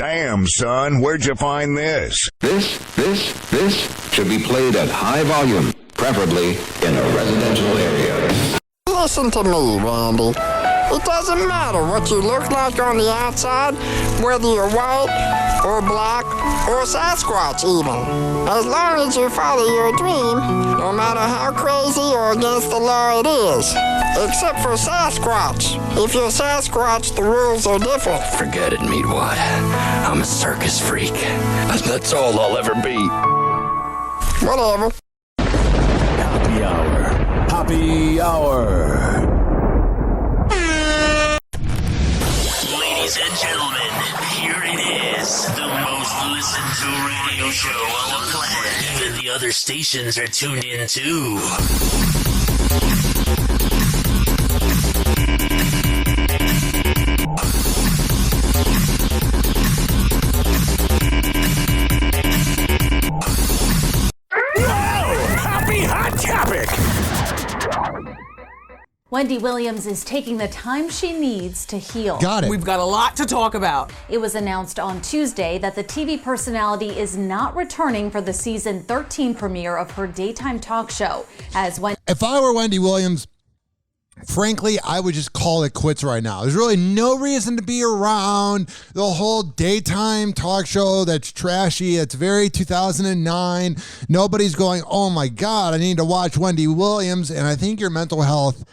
Damn, son, where'd you find this? This should be played at high volume, preferably in a residential area. Listen to me, Randy. It doesn't matter what you look like on the outside, whether you're white or black or Sasquatch even. As long as you follow your dream, no matter how crazy or against the law it is. Except for Sasquatch. If you're Sasquatch, the rules are different. Forget it, Meatwad. I'm a circus freak. That's all I'll ever be. Whatever. Hoppe Hour. Hoppe Hour. Ladies and gentlemen, here it is. The most listened to radio show on the planet. Even the other stations are tuned in too. Wendy Williams is taking the time she needs to heal. Got it. We've got a lot to talk about. It was announced on Tuesday that the TV personality is not returning for the season 13 premiere of her daytime talk show. If I were Wendy Williams, frankly, I would just call it quits right now. There's really no reason to be around the whole daytime talk show that's trashy. It's very 2009. Nobody's going, oh my God, I need to watch Wendy Williams. And I think your mental health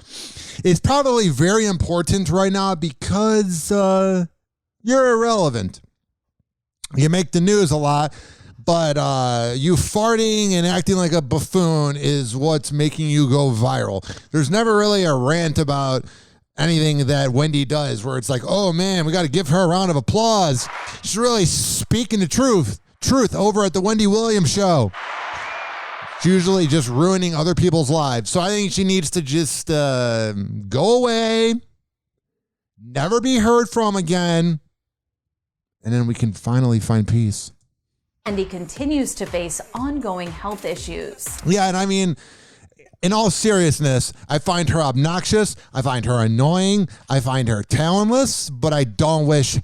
is probably very important right now because you're irrelevant. You make the news a lot. But you farting and acting like a buffoon is what's making you go viral. There's never really a rant about anything that Wendy does where it's like, oh man, we got to give her a round of applause. She's really speaking the truth over at the Wendy Williams show. She's usually just ruining other people's lives. So I think she needs to just go away, never be heard from again, and then we can finally find peace. Wendy continues to face ongoing health issues. Yeah, and I mean, in all seriousness, I find her obnoxious, I find her annoying, I find her talentless, but I don't wish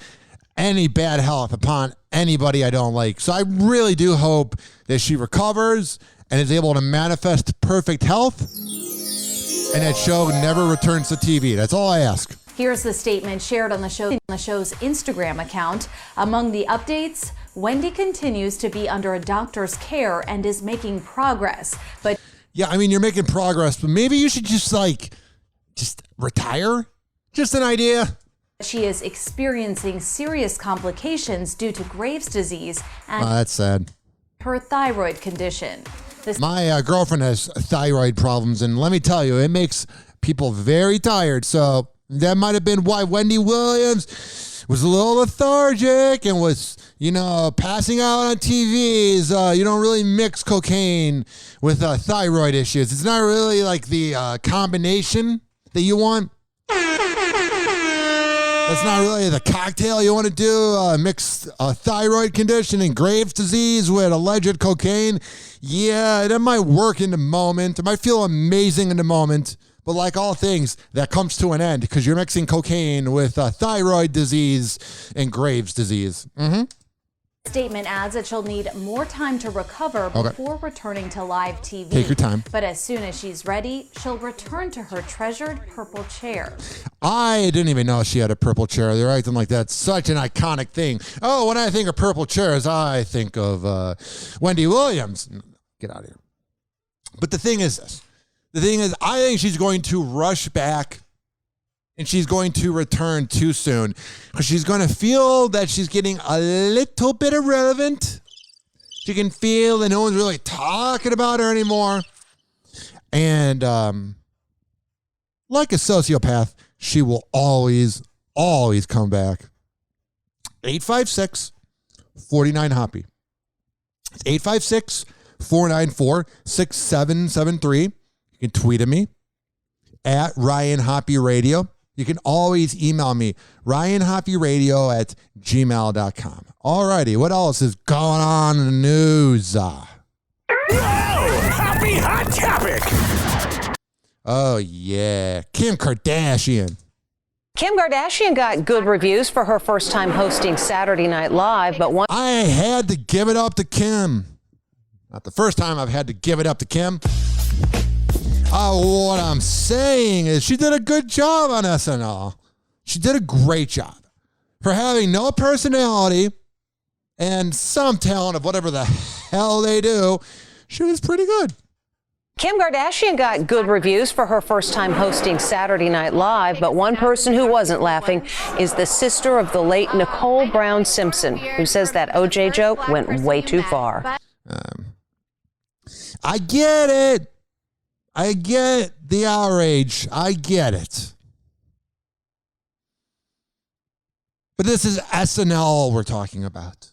any bad health upon anybody I don't like. So I really do hope that she recovers and is able to manifest perfect health and that show never returns to TV. That's all I ask. Here's the statement shared on the show's Instagram account. Among the updates, Wendy continues to be under a doctor's care and is making progress. But yeah, I mean, you're making progress, but maybe you should just retire? Just an idea. She is experiencing serious complications due to Graves' disease and that's sad. Her thyroid condition. My girlfriend has thyroid problems, and let me tell you, it makes people very tired. So that might have been why Wendy Williams was a little lethargic and was, passing out on TVs. You don't really mix cocaine with thyroid issues. It's not really like the combination that you want. That's not really the cocktail you want to do. Mix a thyroid condition and Graves' disease with alleged cocaine. Yeah, that might work in the moment. It might feel amazing in the moment. But like all things, that comes to an end because you're mixing cocaine with thyroid disease and Graves' disease. Mm-hmm. Statement adds that she'll need more time to recover before returning to live TV. Take your time. But as soon as she's ready, she'll return to her treasured purple chair. I didn't even know she had a purple chair. They're acting like that's such an iconic thing. Oh, when I think of purple chairs, I think of Wendy Williams. Get out of here. But the thing is this. The thing is, I think she's going to rush back and she's going to return too soon because she's going to feel that she's getting a little bit irrelevant. She can feel that no one's really talking about her anymore. And like a sociopath, she will always come back. 856-49-HOPPE. It's 856-494-6773. You can tweet at me at Ryan Hoppe Radio. You can always email me, ryanhopperadio@gmail.com. All righty, what else is going on in the news? Happy Hot Topic! Oh, yeah. Kim Kardashian. Kim Kardashian got good reviews for her first time hosting Saturday Night Live, but I had to give it up to Kim. Not the first time I've had to give it up to Kim. What I'm saying is she did a good job on SNL. She did a great job. For having no personality and some talent of whatever the hell they do, she was pretty good. Kim Kardashian got good reviews for her first time hosting Saturday Night Live, but one person who wasn't laughing is the sister of the late Nicole Brown Simpson, who says that OJ joke went way too far. I get it. I get the outrage. I get it. But this is SNL we're talking about.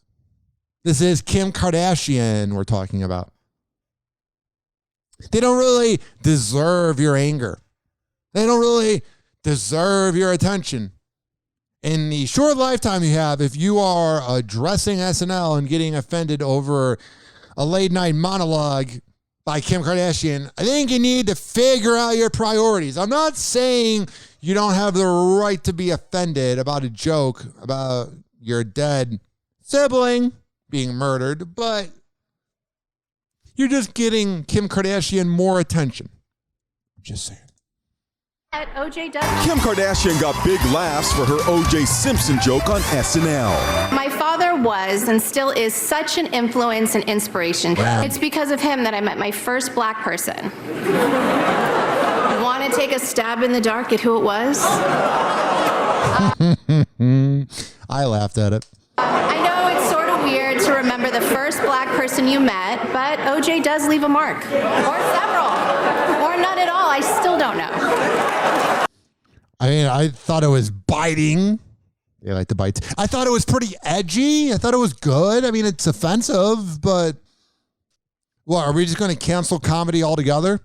This is Kim Kardashian we're talking about. They don't really deserve your anger. They don't really deserve your attention. In the short lifetime you have, if you are addressing SNL and getting offended over a late night monologue by Kim Kardashian, I think you need to figure out your priorities. I'm not saying you don't have the right to be offended about a joke about your dead sibling being murdered, but you're just getting Kim Kardashian more attention. I'm just saying. Kim Kardashian got big laughs for her O.J. Simpson joke on SNL. My father was and still is such an influence and inspiration. Wow. It's because of him that I met my first black person. Want to take a stab in the dark at who it was? I laughed at it. I know it's sort of weird to remember the first black person you met, but OJ does leave a mark. Or several. Or none at all. I still don't know. I mean, I thought it was biting. They like to bite. I thought it was pretty edgy. I thought it was good. I mean, it's offensive, but what, are we just going to cancel comedy altogether?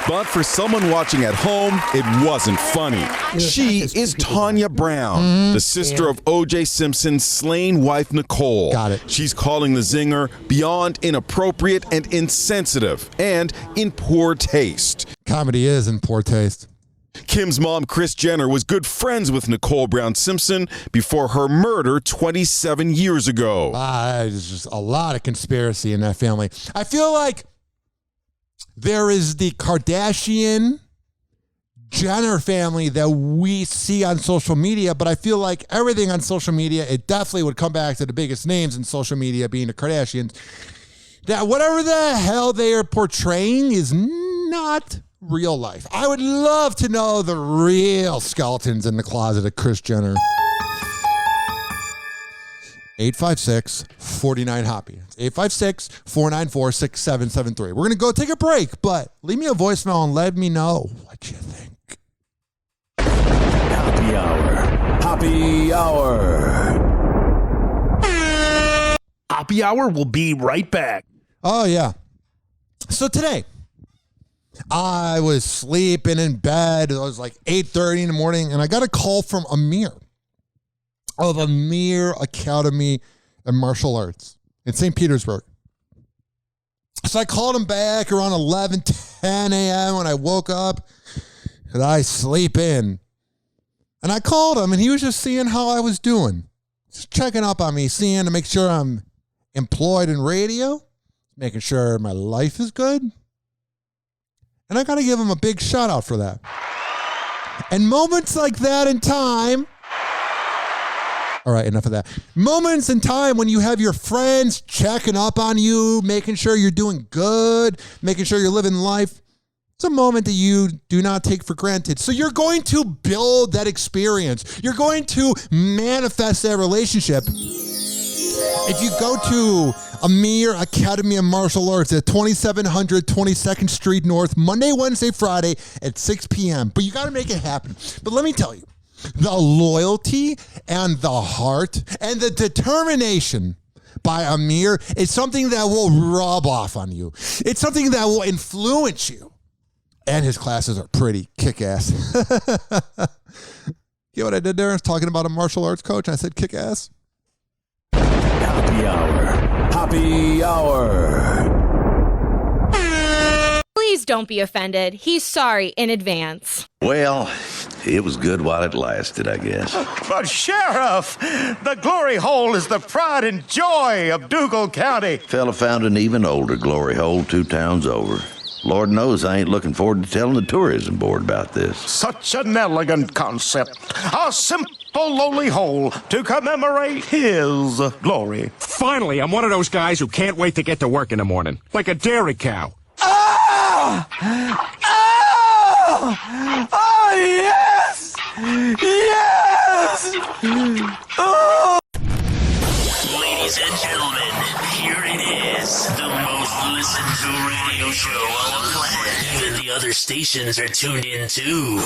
But for someone watching at home, it wasn't funny. She is Tanya Brown, the sister of O.J. Simpson's slain wife, Nicole. Got it. She's calling the zinger beyond inappropriate and insensitive and in poor taste. Comedy is in poor taste. Kim's mom, Kris Jenner, was good friends with Nicole Brown Simpson before her murder 27 years ago. There's just a lot of conspiracy in that family. I feel like there is the Kardashian Jenner family that we see on social media, but I feel like everything on social media, it definitely would come back to the biggest names in social media being the Kardashians, that whatever the hell they are portraying is not real life. I would love to know the real skeletons in the closet of Kris Jenner. 856-49-HOPPY. 856-494-6773. We're going to go take a break, but leave me a voicemail and let me know what you think. Hoppe Hour. Hoppe Hour. Hoppe Hour will be right back. Oh, yeah. So today, I was sleeping in bed. It was like 8:30 in the morning, and I got a call from Amir of Amir Academy of Martial Arts in St. Petersburg. So I called him back around 10 a.m. when I woke up, and I sleep in. And I called him, and he was just seeing how I was doing. Just checking up on me, seeing to make sure I'm employed in radio, making sure my life is good. And I got to give him a big shout out for that. And moments like that in time. All right, enough of that. Moments in time when you have your friends checking up on you, making sure you're doing good, making sure you're living life. It's a moment that you do not take for granted. So you're going to build that experience. You're going to manifest that relationship. If you go to Amir Academy of Martial Arts at 2700 22nd Street North, Monday, Wednesday, Friday at 6 p.m. But you got to make it happen. But let me tell you, the loyalty and the heart and the determination by Amir is something that will rub off on you. It's something that will influence you. And his classes are pretty kick-ass. You know what I did there? I was talking about a martial arts coach. I said kick-ass. Hoppe Hour. Hoppe Hour. Please don't be offended. He's sorry in advance. Well, it was good while it lasted, I guess. But Sheriff, the glory hole is the pride and joy of Dugal County. Fella found an even older glory hole 2 towns over. Lord knows I ain't looking forward to telling the tourism board about this. Such an elegant concept. A simple, lowly hole to commemorate his glory. Finally, I'm one of those guys who can't wait to get to work in the morning. Like a dairy cow. Ah! Ah! Oh, yes! Yes! Oh! Ladies and gentlemen, here it is, the most listened to radio show on the planet. Even the other stations are tuned in too.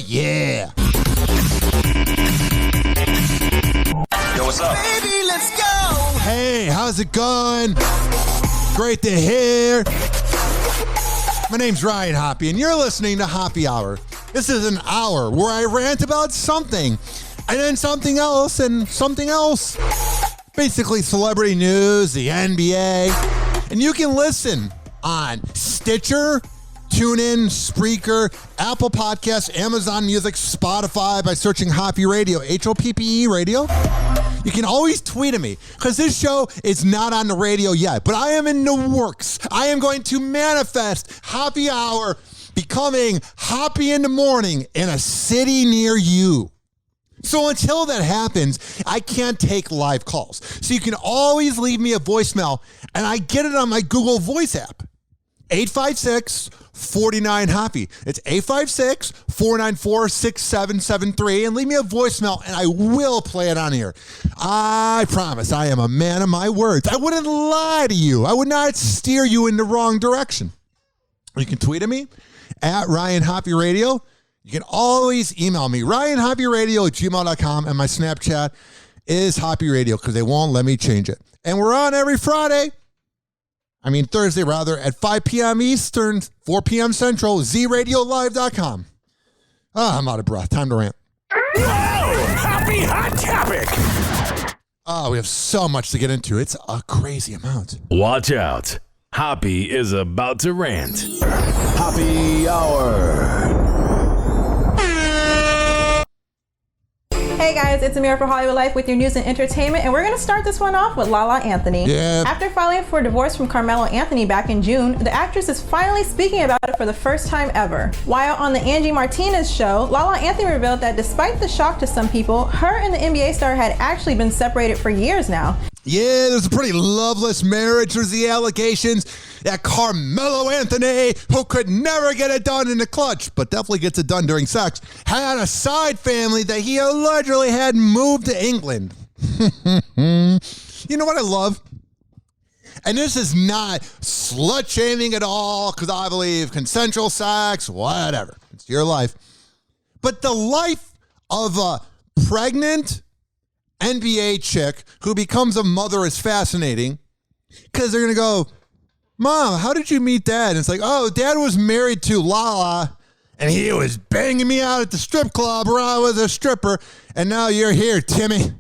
Yeah. Yo, what's up? Baby, let's go. Hey, how's it going? Great to hear. My name's Ryan Hoppe, and you're listening to Hoppe Hour. This is an hour where I rant about something, and then something else, and something else. Basically, celebrity news, the NBA. And you can listen on Stitcher, TuneIn, Spreaker, Apple Podcasts, Amazon Music, Spotify by searching Hoppe Radio, Hoppe Radio. You can always tweet at me because this show is not on the radio yet, but I am in the works. I am going to manifest Hoppe Hour becoming Hoppe in the Morning in a city near you. So until that happens, I can't take live calls. So you can always leave me a voicemail, and I get it on my Google Voice app. 856-49-HOPPE. It's 856-494-6773. And leave me a voicemail, and I will play it on here. I promise I am a man of my words. I wouldn't lie to you. I would not steer you in the wrong direction. You can tweet at me at Ryan Hoppe Radio. You can always email me, RyanHoppeRadio@gmail.com, and my Snapchat is Hoppe Radio because they won't let me change it. And we're on every Thursday at 5 p.m. Eastern, 4 p.m. Central, zradiolive.com. I'm out of breath. Time to rant. Happy hot topic. Oh, we have so much to get into. It's a crazy amount. Watch out. Hoppe is about to rant. Hoppe Hour. Hey guys, it's Amira for Hollywood Life with your news and entertainment, and we're going to start this one off with Lala Anthony. Yeah. After filing for divorce from Carmelo Anthony back in June, the actress is finally speaking about it for the first time ever. While on the Angie Martinez show, Lala Anthony revealed that despite the shock to some people, her and the NBA star had actually been separated for years now. Yeah, there's a pretty loveless marriage. There's the allegations that Carmelo Anthony, who could never get it done in the clutch, but definitely gets it done during sex, had a side family that he allegedly had moved to England. You know what I love? And this is not slut-shaming at all, because I believe consensual sex, whatever. It's your life. But the life of a pregnant NBA chick who becomes a mother is fascinating, because they're going to go, Mom, how did you meet Dad? And it's like, oh, Dad was married to Lala, and he was banging me out at the strip club where I was a stripper, and now you're here, Timmy.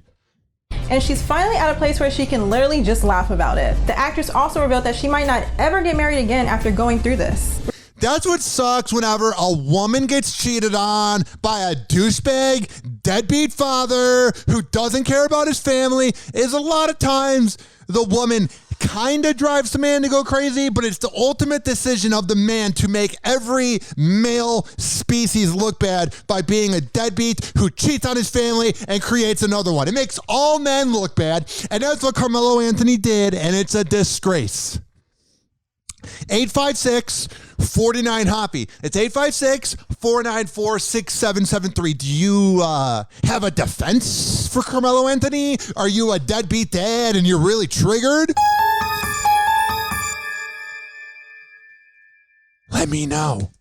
And she's finally at a place where she can literally just laugh about it. The actress also revealed that she might not ever get married again after going through this. That's what sucks whenever a woman gets cheated on by a douchebag, deadbeat father who doesn't care about his family, is a lot of times the woman kind of drives the man to go crazy, but it's the ultimate decision of the man to make every male species look bad by being a deadbeat who cheats on his family and creates another one. It makes all men look bad, and that's what Carmelo Anthony did, and it's a disgrace. 856-49-HOPPE. It's 856-494-6773. Do you have a defense for Carmelo Anthony? Are you a deadbeat dad and you're really triggered? Let me know.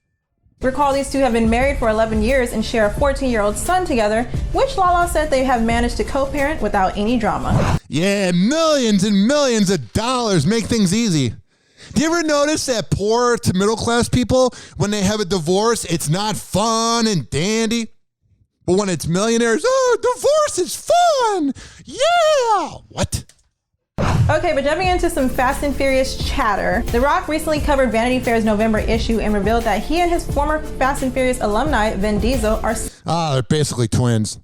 Recall these two have been married for 11 years and share a 14-year-old son together, which Lala said they have managed to co-parent without any drama. Yeah, millions and millions of dollars make things easy. Do you ever notice that poor to middle class people, when they have a divorce, it's not fun and dandy? But when it's millionaires, oh, divorce is fun. Yeah. What? Okay, but jumping into some Fast and Furious chatter, The Rock recently covered Vanity Fair's November issue and revealed that he and his former Fast and Furious alumni, Vin Diesel, are they're basically twins.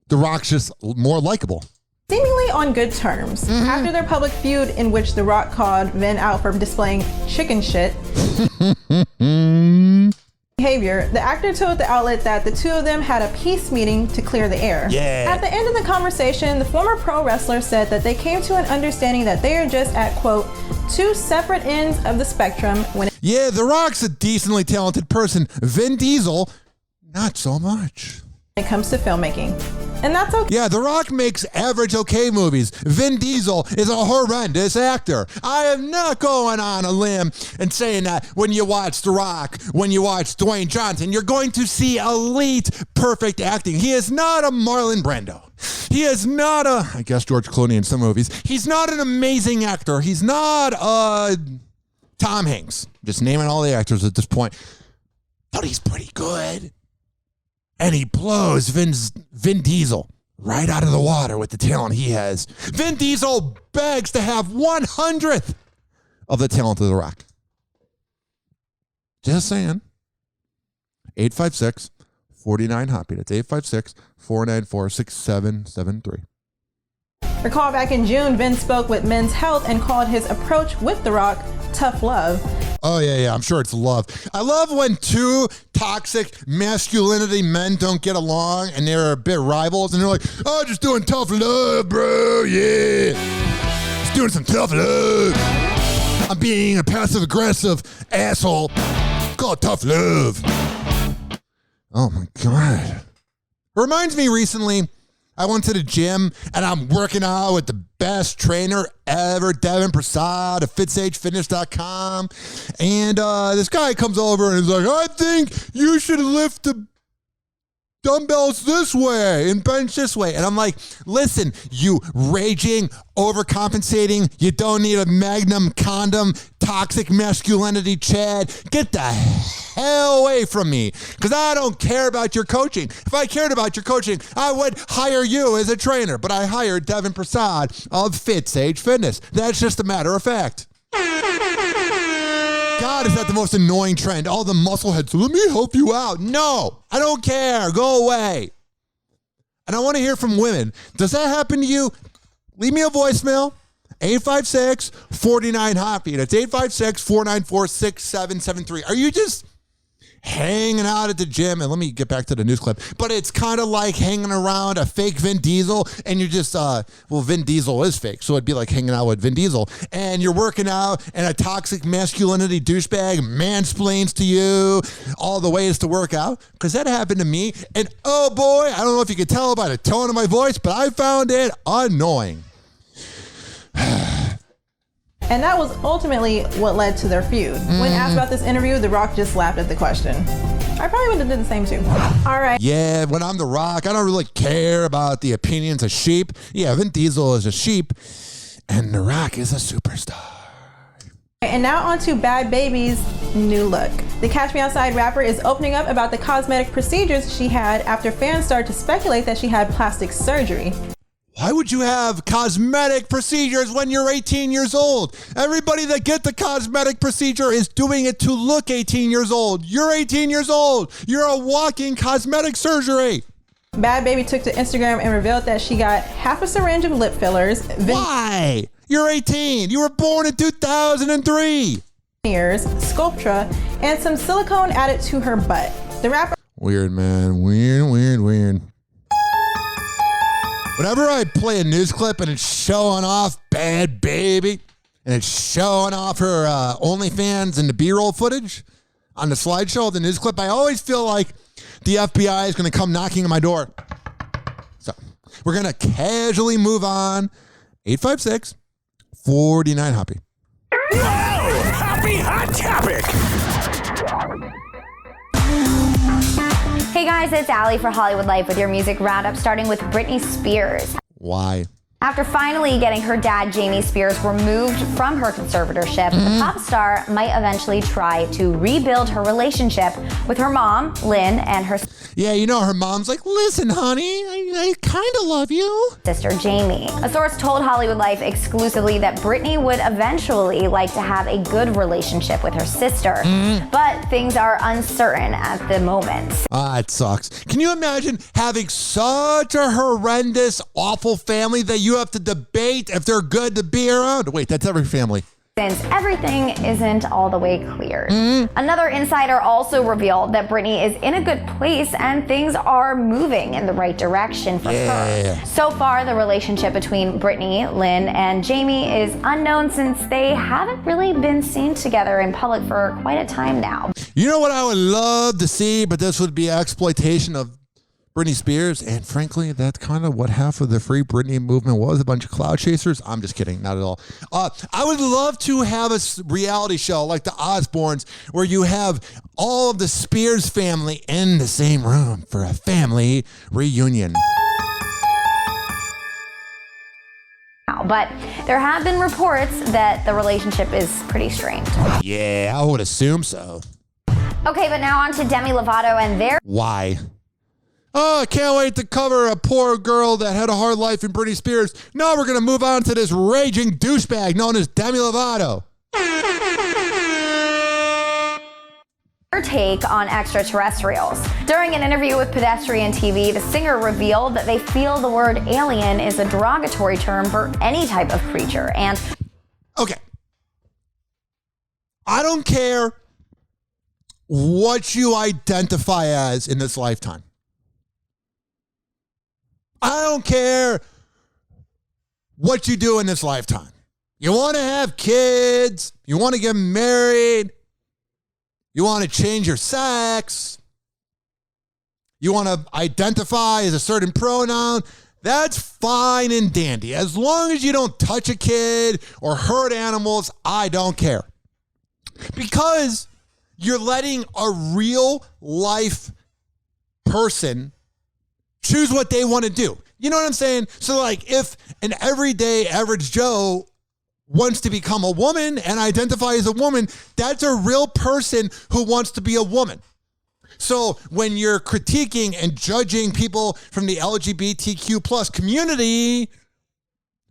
The Rock's just more likable. Seemingly on good terms. After their public feud in which The Rock called Vin out for displaying chicken shit behavior, the actor told the outlet that the two of them had a peace meeting to clear the air. Yeah. At the end of the conversation, the former pro wrestler said that they came to an understanding that they are just at, quote, two separate ends of the spectrum when Yeah, The Rock's a decently talented person. Vin Diesel, not so much. It comes to filmmaking. And that's okay. Yeah, The Rock makes average okay movies. Vin Diesel is a horrendous actor. I am not going on a limb and saying that when you watch The Rock, when you watch Dwayne Johnson, you're going to see elite, perfect acting. He is not a Marlon Brando. He is not I guess George Clooney in some movies. He's not an amazing actor. He's not Tom Hanks. Just naming all the actors at this point. But he's pretty good. And he blows Vin Diesel right out of the water with the talent he has. Vin Diesel begs to have 100th of the talent of The Rock. Just saying. 856-49-HOPPY. That's 856-494-6773. Recall back in June, Vin spoke with Men's Health and called his approach with The Rock tough love. Oh, yeah. I'm sure it's love. I love when two toxic masculinity men don't get along and they're a bit rivals and they're like, oh, just doing tough love, bro. Yeah. Just doing some tough love. I'm being a passive-aggressive asshole. It's called tough love. Oh, my God. It reminds me recently, I went to the gym and I'm working out with the best trainer ever, Devin Prasad of FitSageFitness.com. And this guy comes over and he's like, I think you should lift the dumbbells this way and bench this way. And I'm like, listen, you raging, overcompensating, you don't need a Magnum condom, toxic masculinity Chad. Get the hell away from me because I don't care about your coaching. If I cared about your coaching, I would hire you as a trainer, but I hired Devin Prasad of FitSage Fitness. That's just a matter of fact. God, is that the most annoying trend? All the muscle heads, let me help you out. No, I don't care. Go away. And I want to hear from women. Does that happen to you? Leave me a voicemail. 856-49-HOPPY. That's 856-494-6773. Are you just hanging out at the gym? And let me get back to the news clip. But it's kind of like hanging around a fake Vin Diesel. And you're just, Vin Diesel is fake. So it'd be like hanging out with Vin Diesel. And you're working out and a toxic masculinity douchebag mansplains to you all the ways to work out. Because that happened to me. And oh boy, I don't know if you can tell by the tone of my voice, but I found it annoying. And that was ultimately what led to their feud. When asked about this interview, The Rock just laughed at the question. I probably would have done the same too. All right. Yeah, when I'm The Rock, I don't really care about the opinions of sheep. Yeah, Vin Diesel is a sheep, and The Rock is a superstar. And now on to Bad Baby's new look. The Catch Me Outside rapper is opening up about the cosmetic procedures she had after fans started to speculate that she had plastic surgery. Why would you have cosmetic procedures when you're 18 years old? Everybody that gets the cosmetic procedure is doing it to look 18 years old. You're 18 years old. You're a walking cosmetic surgery. Bad Baby took to Instagram and revealed that she got half a syringe of lip fillers. Why? You're 18. You were born in 2003. Sculptra, and some silicone added to her butt. The rapper... Weird, man. Weird. Whenever I play a news clip and it's showing off Bad Baby and it's showing off her OnlyFans and the B-roll footage on the slideshow of the news clip, I always feel like the FBI is going to come knocking on my door. So we're going to casually move on. 856-49-HOPPY. Whoa! Happy Hot Topic! Hey guys, it's Allie for Hollywood Life with your music roundup, starting with Britney Spears. Why? After finally getting her dad, Jamie Spears, removed from her conservatorship, the pop star might eventually try to rebuild her relationship with her mom, Lynn, and her Yeah, you know, her mom's like, listen, honey, I kind of love you. sister, Jamie. A source told Hollywood Life exclusively that Britney would eventually like to have a good relationship with her sister, but things are uncertain at the moment. It sucks. Can you imagine having such a horrendous, awful family that you have to debate if they're good to be around? Wait, that's every family. Since everything isn't all the way clear. Another insider also revealed that Britney is in a good place and things are moving in the right direction for her. So far, the relationship between Britney, Lynn, and Jamie is unknown since they haven't really been seen together in public for quite a time now. You know what I would love to see, but this would be exploitation of Britney Spears, and frankly, that's kind of what half of the Free Britney movement was, a bunch of cloud chasers. I'm just kidding, not at all. I would love to have a reality show like the Osbournes, where you have all of the Spears family in the same room for a family reunion. But there have been reports that the relationship is pretty strained. Yeah, I would assume so. Okay, but now on to Demi Lovato and their... Why? Oh, I can't wait to cover a poor girl that had a hard life in Britney Spears. Now we're going to move on to this raging douchebag known as Demi Lovato. Her take on extraterrestrials. During an interview with Pedestrian TV, the singer revealed that they feel the word alien is a derogatory term for any type of creature. And okay, I don't care what you identify as in this lifetime. I don't care what you do in this lifetime. You want to have kids, you want to get married, you want to change your sex, you want to identify as a certain pronoun, that's fine and dandy. As long as you don't touch a kid or hurt animals, I don't care. Because you're letting a real life person choose what they want to do. You know what I'm saying? So like if an everyday average Joe wants to become a woman and identify as a woman, that's a real person who wants to be a woman. So when you're critiquing and judging people from the LGBTQ plus community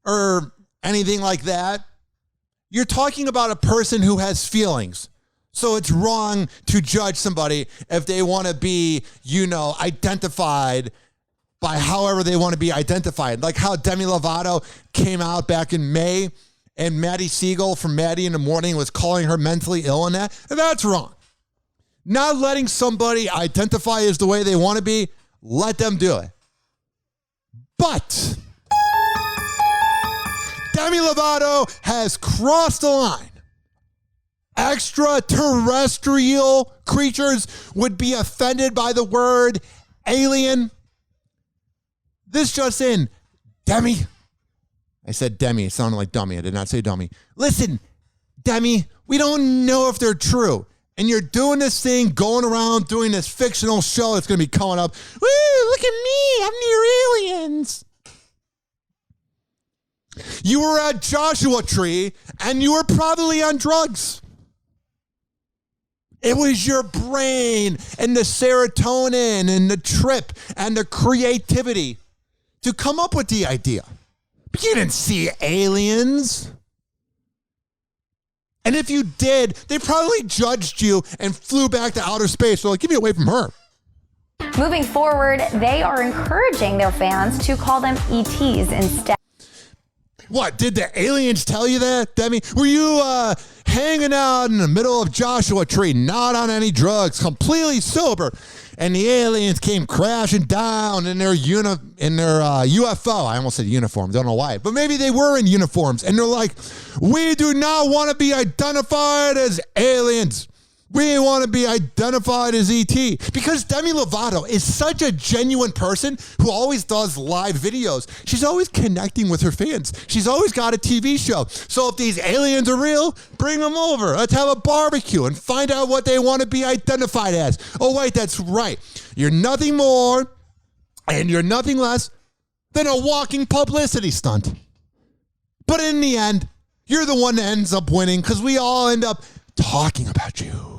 or anything like that, you're talking about a person who has feelings. So it's wrong to judge somebody if they want to be, identified by however they want to be identified. Like how Demi Lovato came out back in May and Maddie Siegel from Maddie in the Morning was calling her mentally ill and that's wrong. Not letting somebody identify as the way they want to be, let them do it. But Demi Lovato has crossed the line. Extraterrestrial creatures would be offended by the word alien. This just in, Demi. I said Demi. It sounded like dummy. I did not say dummy. Listen, Demi, we don't know if they're true. And you're doing this thing, going around doing this fictional show that's going to be coming up. Woo, look at me. I'm near aliens. You were at Joshua Tree, and you were probably on drugs. It was your brain and the serotonin and the trip and the creativity to come up with the idea. But you didn't see aliens. And if you did, they probably judged you and flew back to outer space. So like, give me away from her. moving forward, they are encouraging their fans to call them ETs instead. What, did the aliens tell you that, Demi? Were you hanging out in the middle of Joshua Tree, not on any drugs, completely sober, and the aliens came crashing down in their UFO? I almost said uniform, don't know why, but maybe they were in uniforms, and they're like, we do not want to be identified as aliens. We want to be identified as E.T. because Demi Lovato is such a genuine person who always does live videos. She's always connecting with her fans. She's always got a TV show. So if these aliens are real, bring them over. Let's have a barbecue and find out what they want to be identified as. Oh, wait, that's right. You're nothing more and you're nothing less than a walking publicity stunt. But in the end, you're the one that ends up winning because we all end up talking about you.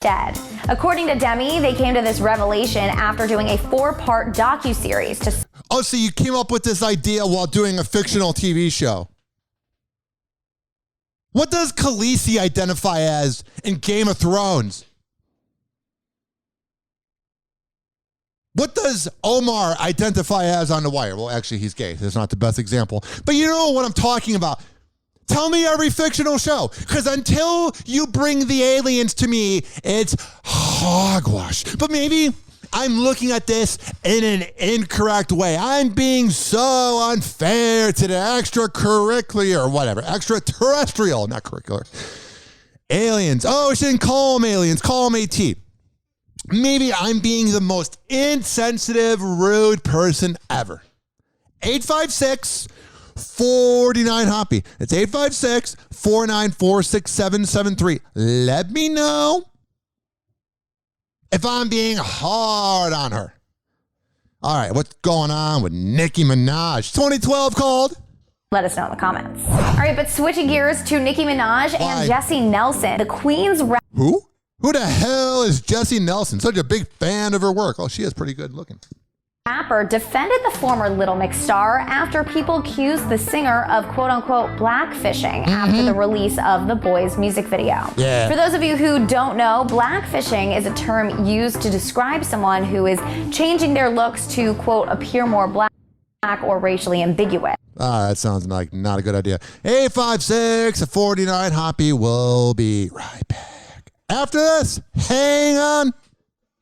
Dead. According to Demi, they came to this revelation after doing a 4-part docuseries to... Oh, so you came up with this idea while doing a fictional TV show. What does Khaleesi identify as in Game of Thrones? What does Omar identify as on The Wire? Well, actually, he's gay. That's not the best example. But you know what I'm talking about. Tell me every fictional show, because until you bring the aliens to me, it's hogwash. But maybe I'm looking at this in an incorrect way. I'm being so unfair to the extracurricular or whatever. Extraterrestrial, not curricular. Aliens. Oh, I shouldn't call them aliens. Call them AT. Maybe I'm being the most insensitive, rude person ever. 856-49-HOPPY. It's 856-494-6773. Let me know if I'm being hard on her. All right, what's going on with Nicki Minaj? 2012 called. Let us know in the comments. All right, but switching gears to Nicki Minaj and Jessie Nelson, the Queen's... Who? Who the hell is Jessie Nelson? Such a big fan of her work. Oh, she is pretty good looking. Rapper defended the former Little Mix star after people accused the singer of quote-unquote blackfishing after the release of The Boys music video. Yeah. For those of you who don't know, blackfishing is a term used to describe someone who is changing their looks to quote appear more black or racially ambiguous. That sounds like not a good idea. 856-49-HOPPY. We'll be right back. After this, hang on.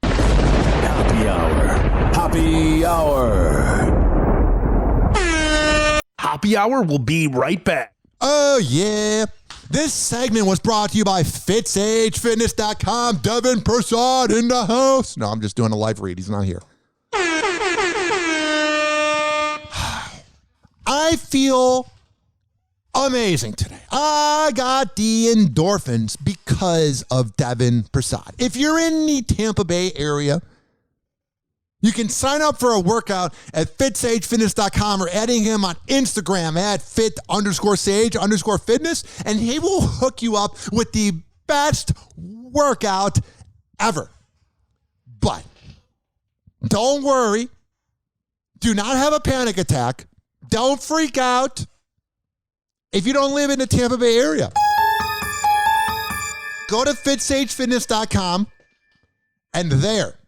Happy Hour. Happy Hour. Hoppe Hour will be right back. Oh, yeah. This segment was brought to you by FitzAgeFitness.com. Devin Prasad in the house. No, I'm just doing a live read. He's not here. I feel amazing today. I got the endorphins because of Devin Prasad. If you're in the Tampa Bay area, you can sign up for a workout at FitzAgeFitness.com or adding him on Instagram at fit_sage_fitness, and he will hook you up with the best workout ever. But don't worry. Do not have a panic attack. Don't freak out if you don't live in the Tampa Bay area. Go to FitzAgeFitness.com, and there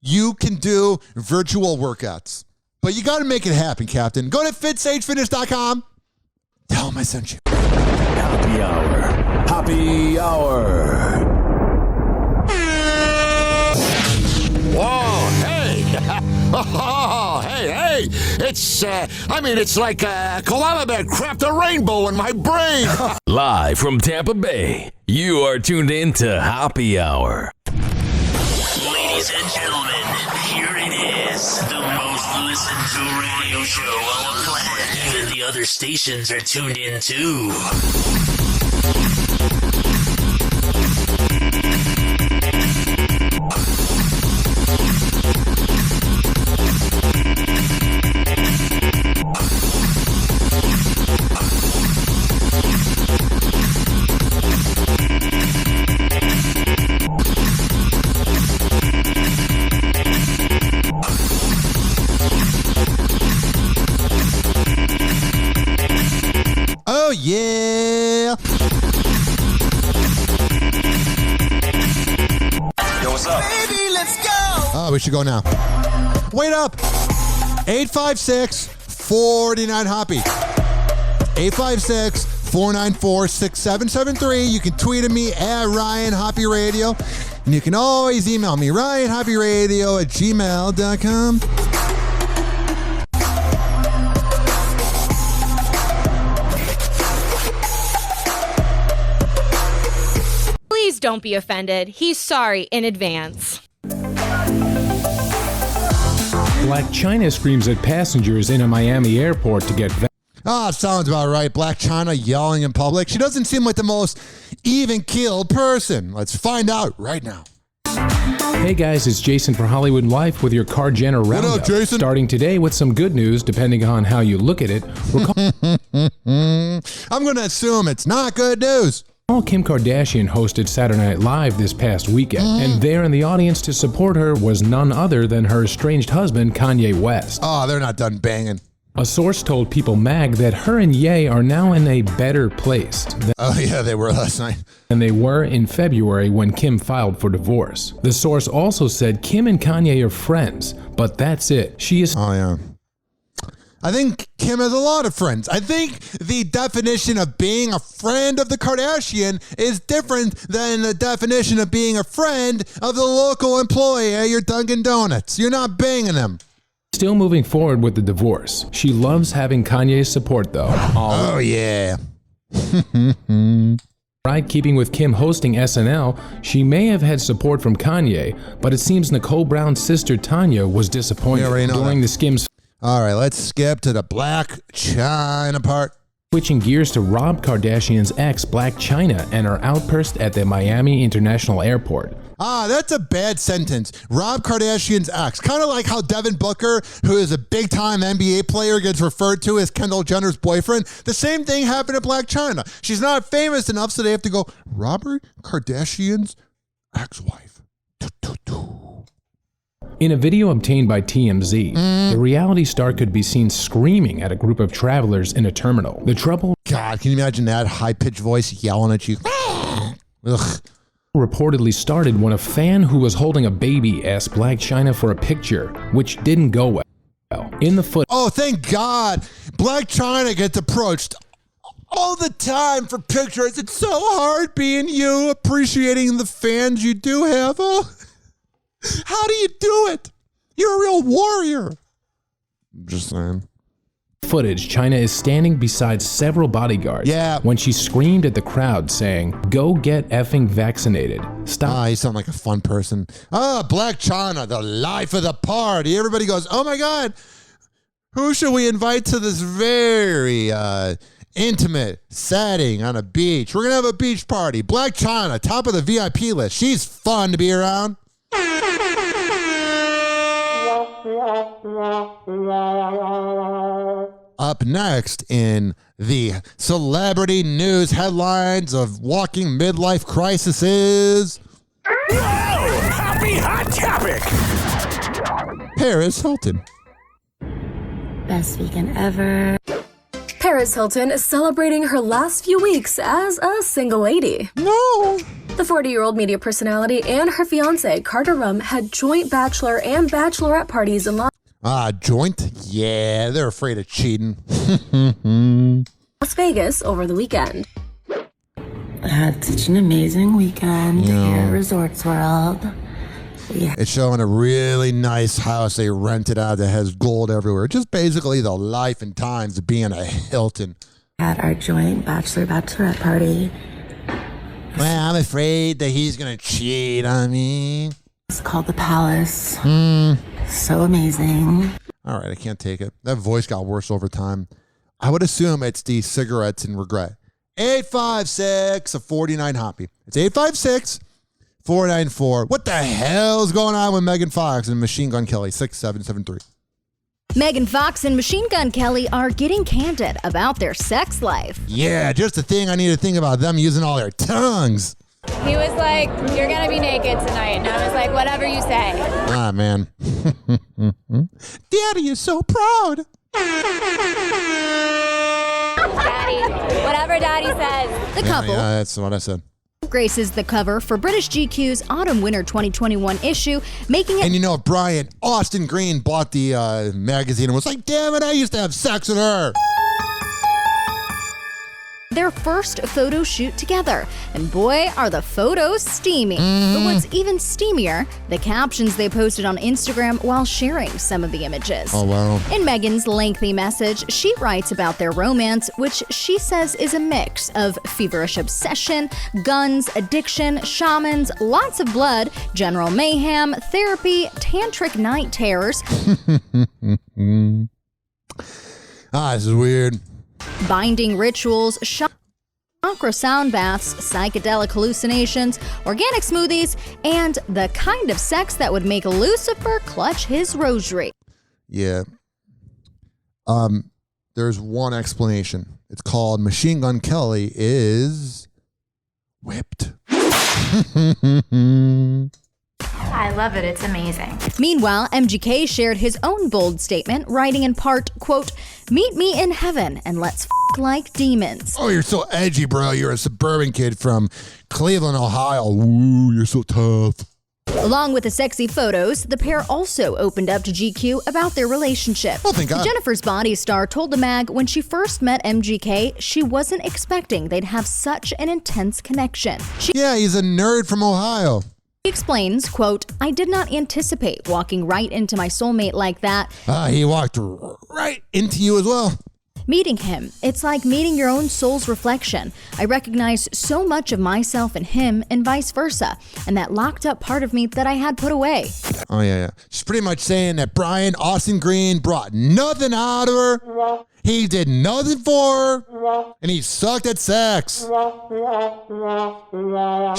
you can do virtual workouts. But you got to make it happen, Captain. Go to FitzAgeFitness.com. Tell them I sent you. Happy Hour. Happy Hour. Whoa, hey. Oh, hey. It's like koala bear cracked a rainbow in my brain. Live from Tampa Bay, you are tuned in to Hoppe Hour. Ladies and gentlemen, here it is, the most listened to radio show on the planet. Even the other stations are tuned in too. Oh, yeah. Yo, what's up? Baby, let's go. Oh, we should go now. Wait up. 856-49-HOPPY. 856-494-6773. You can tweet at me at Ryan Hoppe Radio. And you can always email me, RyanHoppeRadio@gmail.com. don't be offended. He's sorry in advance. Black China screams at passengers in a Miami airport to get sounds about right. Black China yelling in public. She doesn't seem like the most even-keeled person. Let's find out right now. Hey guys, it's Jason for Hollywood Life with your Car Jenner Roundup. What up, Jason? Starting today with some good news, depending on how you look at it. I'm going to assume it's not good news. Kim Kardashian hosted Saturday Night Live this past weekend, and there in the audience to support her was none other than her estranged husband, Kanye West. Oh, they're not done banging. A source told People Mag that her and Ye are now in a better place they were last night. than they were in February when Kim filed for divorce. The source also said Kim and Kanye are friends, but that's it. She is... Oh, yeah. I think Kim has a lot of friends. I think the definition of being a friend of the Kardashian is different than the definition of being a friend of the local employee at your Dunkin' Donuts. You're not banging them. Still moving forward with the divorce. She loves having Kanye's support, though. Oh, yeah. Right, keeping with Kim hosting SNL, she may have had support from Kanye, but it seems Nicole Brown's sister Tanya was disappointed during the Skims. All right, let's skip to the Black China part. Switching gears to Rob Kardashian's ex, Black China, and her outburst at the Miami International Airport. That's a bad sentence. Rob Kardashian's ex. Kind of like how Devin Booker, who is a big-time NBA player, gets referred to as Kendall Jenner's boyfriend. The same thing happened to Blac Chyna. She's not famous enough, so they have to go, Robert Kardashian's ex-wife. In a video obtained by TMZ, the reality star could be seen screaming at a group of travelers in a terminal. The trouble... God, can you imagine that high-pitched voice yelling at you? Ugh. Reportedly started when a fan who was holding a baby asked Blac Chyna for a picture, which didn't go well. In the foot... Oh, thank God. Blac Chyna gets approached all the time for pictures. It's so hard being you, appreciating the fans you do have. Oh, how do you do it? You're a real warrior. Just saying. Footage, Chyna is standing beside several bodyguards when she screamed at the crowd saying, "Go get effing vaccinated. Stop." You sound like a fun person. Blac Chyna, the life of the party. Everybody goes, oh my God, who should we invite to this very intimate setting on a beach? We're going to have a beach party. Blac Chyna, top of the VIP list. She's fun to be around. Up next in the celebrity news headlines of walking midlife crises. Happy hot topic! Paris Hilton. Best weekend ever. Paris Hilton is celebrating her last few weeks as a single lady. No! The 40-year-old media personality and her fiancé, Carter Rum, had joint bachelor and bachelorette parties in Joint? Yeah, they're afraid of cheating. Las Vegas over the weekend. I had such an amazing weekend here at Resorts World. It's showing a really nice house they rented out that has gold everywhere. Just basically the life and times of being a Hilton. Had our joint bachelorette party. Well, I'm afraid that he's going to cheat on me. It's called the Palace. So amazing. All right, I can't take it. That voice got worse over time. I would assume it's the cigarettes and regret. 856-49 Hoppy. It's 856-494. What the hell's going on with Megan Fox and Machine Gun Kelly? 6773. Megan Fox and Machine Gun Kelly are getting candid about their sex life. Yeah, just the thing I need to think about them using all their tongues. He was like, "You're going to be naked tonight." And I was like, "Whatever you say." Ah, man. Daddy is so proud. Daddy, whatever Daddy says. The couple. Yeah, that's what I said. Graces the cover for British GQ's Autumn-Winter 2021 issue, making it... And you know, Brian, Austin Green bought the magazine and was like, damn it, I used to have sex with her. their first photo shoot together. And boy, are the photos steamy. But what's even steamier, the captions they posted on Instagram while sharing some of the images. Oh, wow. In Megan's lengthy message, she writes about their romance, which she says is a mix of feverish obsession, guns, addiction, shamans, lots of blood, general mayhem, therapy, tantric night terrors. This is weird. Binding rituals, chakra sound baths, psychedelic hallucinations, organic smoothies, and the kind of sex that would make Lucifer clutch his rosary. Yeah. There's one explanation. It's called Machine Gun Kelly is whipped. I love it. It's amazing. Meanwhile, MGK shared his own bold statement, writing in part, quote, "Meet me in heaven and let's like demons." Oh, you're so edgy, bro. You're a suburban kid from Cleveland, Ohio. Ooh, you're so tough. Along with the sexy photos, the pair also opened up to GQ about their relationship. Oh, thank God. Jennifer's Body star told the mag when she first met MGK, she wasn't expecting they'd have such an intense connection. Yeah, he's a nerd from Ohio. She explains, quote, "I did not anticipate walking right into my soulmate like that." He walked right into you as well. Meeting him, it's like meeting your own soul's reflection. I recognize so much of myself in him and vice versa, and that locked up part of me that I had put away. Oh, yeah. She's pretty much saying that Brian Austin Green brought nothing out of her. He did nothing for her, and he sucked at sex.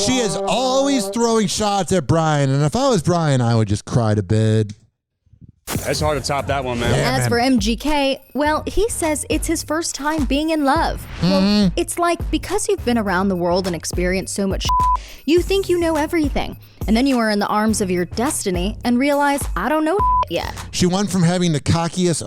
She is always throwing shots at Brian, and if I was Brian, I would just cry to bed. It's hard to top that one, man. As for MGK, well, he says it's his first time being in love. Well, it's like because you've been around the world and experienced so much you think you know everything. And then you are in the arms of your destiny and realize, I don't know yet. She went from having the cockiest,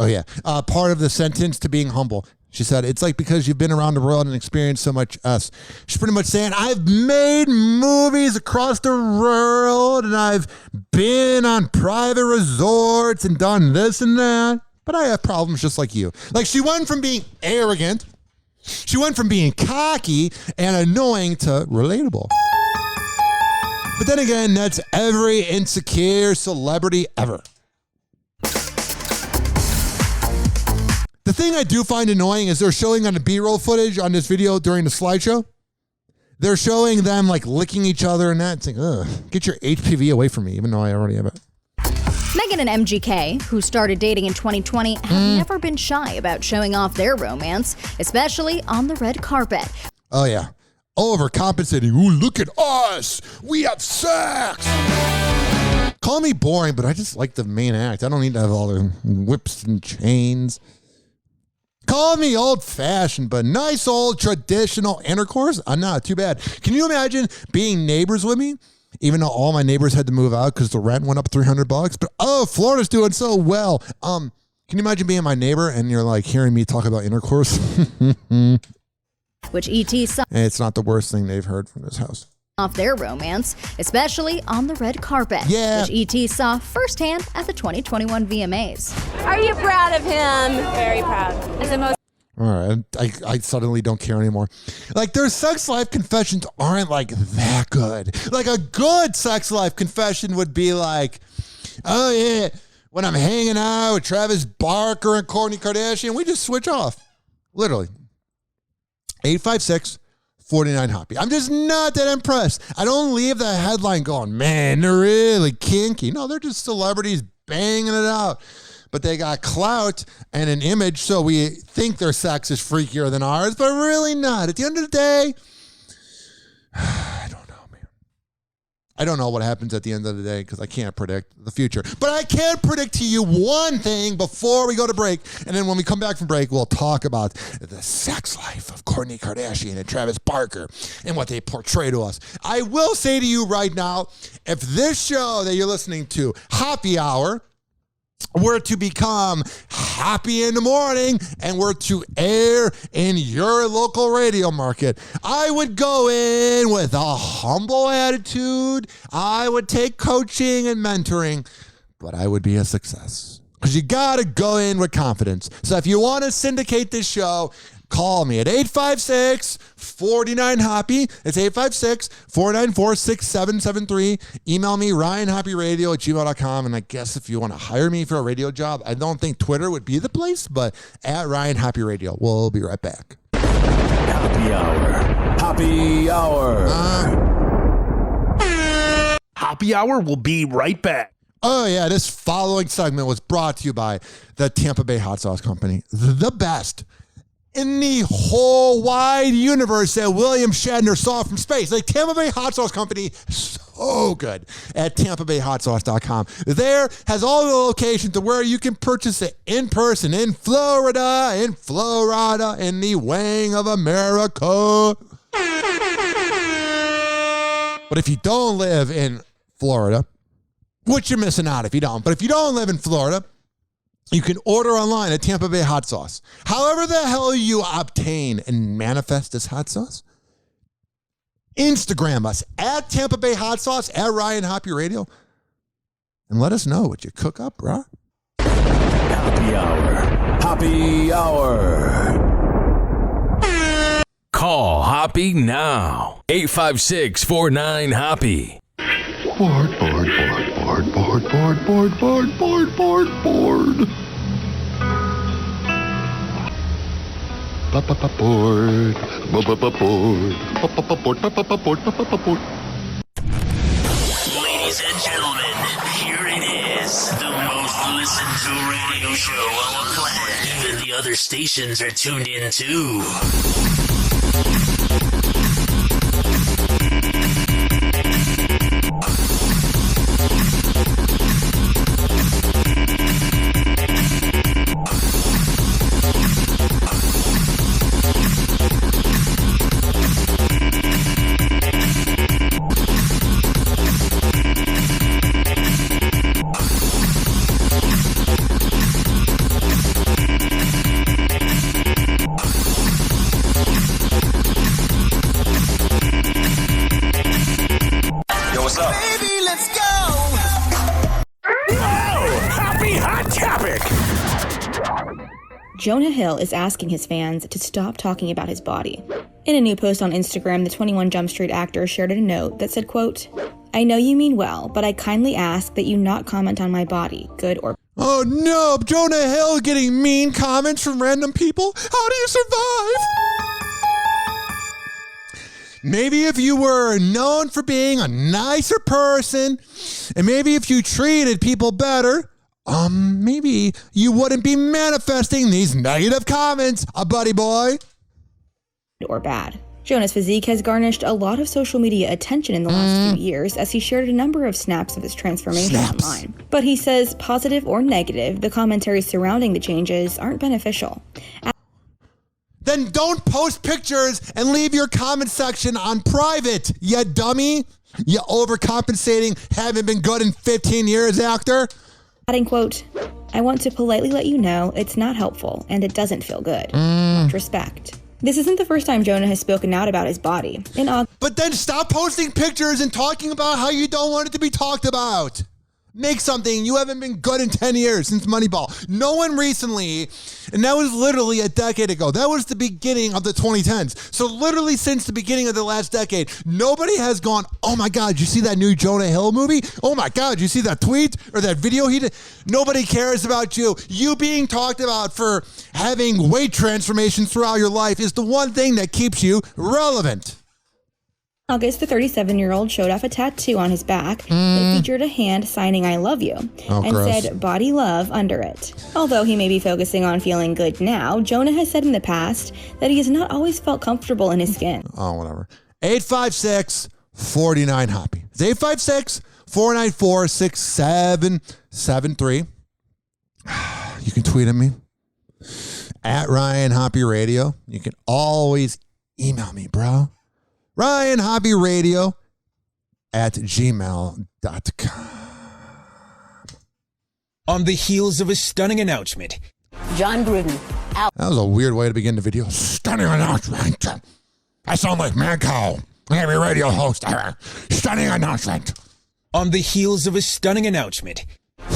part of the sentence to being humble. She said, it's like because you've been around the world and experienced so much us. She's pretty much saying, I've made movies across the world and I've been on private resorts and done this and that, but I have problems just like you. Like, she went from being arrogant, she went from being cocky and annoying to relatable. But then again, that's every insecure celebrity ever. The thing I do find annoying is they're showing on the B-roll footage on this video during the slideshow. They're showing them like licking each other and that. It's like, ugh, get your HPV away from me, even though I already have it. Megan and MGK, who started dating in 2020, have never been shy about showing off their romance, especially on the red carpet. Oh, yeah. Overcompensating. Ooh, look at us. We have sex. Call me boring, but I just like the main act. I don't need to have all the whips and chains. Call me old-fashioned, but nice old traditional intercourse? Not too bad. Can you imagine being neighbors with me? Even though all my neighbors had to move out because the rent went up $300. But, Florida's doing so well. Can you imagine being my neighbor and you're like hearing me talk about intercourse? Which E.T. saw. It's not the worst thing they've heard from this house. Off their romance, especially on the red carpet. Yeah. Which E.T. saw firsthand at the 2021 VMAs. Are you proud of him? Very proud. It's the most. All right, I suddenly don't care anymore. Like, their sex life confessions aren't like that good. Like, a good sex life confession would be like, oh yeah, when I'm hanging out with Travis Barker and Kourtney Kardashian, we just switch off. Literally. 856-49-HOPPY. I'm just not that impressed. I don't leave the headline going, man, they're really kinky. No, they're just celebrities banging it out. But they got clout and an image, so we think their sex is freakier than ours, but really not. At the end of the day, I don't know, man. I don't know what happens at the end of the day because I can't predict the future. But I can predict to you one thing before we go to break, and then when we come back from break, we'll talk about the sex life of Kourtney Kardashian and Travis Barker and what they portray to us. I will say to you right now, if this show that you're listening to, Hoppe Hour, were to become Happy in the Morning and were to air in your local radio market, I would go in with a humble attitude. I would take coaching and mentoring, but I would be a success. Because you got to go in with confidence. So if you want to syndicate this show, call me at 856-49-HOPPY. It's 856-494-6773. Email me, RyanHoppyRadio@gmail.com. And I guess if you want to hire me for a radio job, I don't think Twitter would be the place, but at Ryan Hoppy Radio. We'll be right back. Happy Hour. Happy Hour. Hoppe Hour will be right back. Oh, yeah. This following segment was brought to you by the Tampa Bay Hot Sauce Company. The best in the whole wide universe that William Shatner saw from space. Like Tampa Bay Hot Sauce Company, so good at TampaBayHotSauce.com. There has all the locations to where you can purchase it in person in Florida, in the wing of America. But if you don't live in Florida, which you're missing out if you don't, but if you don't live in Florida, you can order online at Tampa Bay Hot Sauce. However the hell you obtain and manifest this hot sauce, Instagram us at Tampa Bay Hot Sauce, at Ryan Hoppy Radio, and let us know what you cook up, bro. Happy Hour. Happy Hour. Call Hoppy now. 856-49-HOPPY. Bored. Ladies and gentlemen, here it is. The most listened to radio show on the planet. Even the other stations are tuned in too. What's up? Baby, let's go! Happy Hot Topic! Jonah Hill is asking his fans to stop talking about his body. In a new post on Instagram, the 21 Jump Street actor shared a note that said, quote, "I know you mean well, but I kindly ask that you not comment on my body, good or..." Oh no, Jonah Hill getting mean comments from random people? How do you survive? Maybe if you were known for being a nicer person, and maybe if you treated people better, maybe you wouldn't be manifesting these negative comments, buddy boy. Or bad. Jonah's physique has garnished a lot of social media attention in the last few years as he shared a number of snaps of his transformation online. But he says, positive or negative, the commentary surrounding the changes aren't beneficial. Then don't post pictures and leave your comment section on private, you dummy. You overcompensating, haven't been good in 15 years, actor. Adding, quote, "I want to politely let you know it's not helpful and it doesn't feel good. Much respect." This isn't the first time Jonah has spoken out about his body. But then stop posting pictures and talking about how you don't want it to be talked about. Make something. You haven't been good in 10 years since Moneyball. No one recently, and that was literally a decade ago. That was the beginning of the 2010s. So literally since the beginning of the last decade, nobody has gone, oh my God, you see that new Jonah Hill movie? Oh my God, you see that tweet or that video he did? Nobody cares about you. You being talked about for having weight transformations throughout your life is the one thing that keeps you relevant. August, the 37-year-old showed off a tattoo on his back that featured a hand signing "I love you" and gross. said "body love" under it. Although he may be focusing on feeling good now, Jonah has said in the past that he has not always felt comfortable in his skin. Oh, whatever. 856-49-HOPPY. It's 856-494-6773. You can tweet at me at Ryan Hoppy Radio. You can always email me, bro. Ryan Hoppy Radio at gmail.com. On the heels of a stunning announcement, John Gruden out. That was a weird way to begin the video. Stunning announcement. I sound like Mad Cow. I'm a radio host. Stunning announcement. On the heels of a stunning announcement,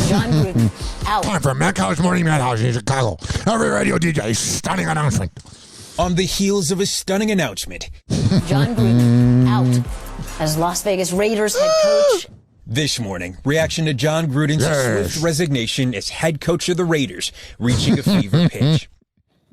John Gruden out. Time for Mad Cow's Morning Madhouse in Chicago. Every radio DJ. Stunning announcement. On the heels of a stunning announcement. John Gruden out as Las Vegas Raiders head coach. This morning, reaction to John Gruden's swift resignation as head coach of the Raiders, reaching a fever pitch.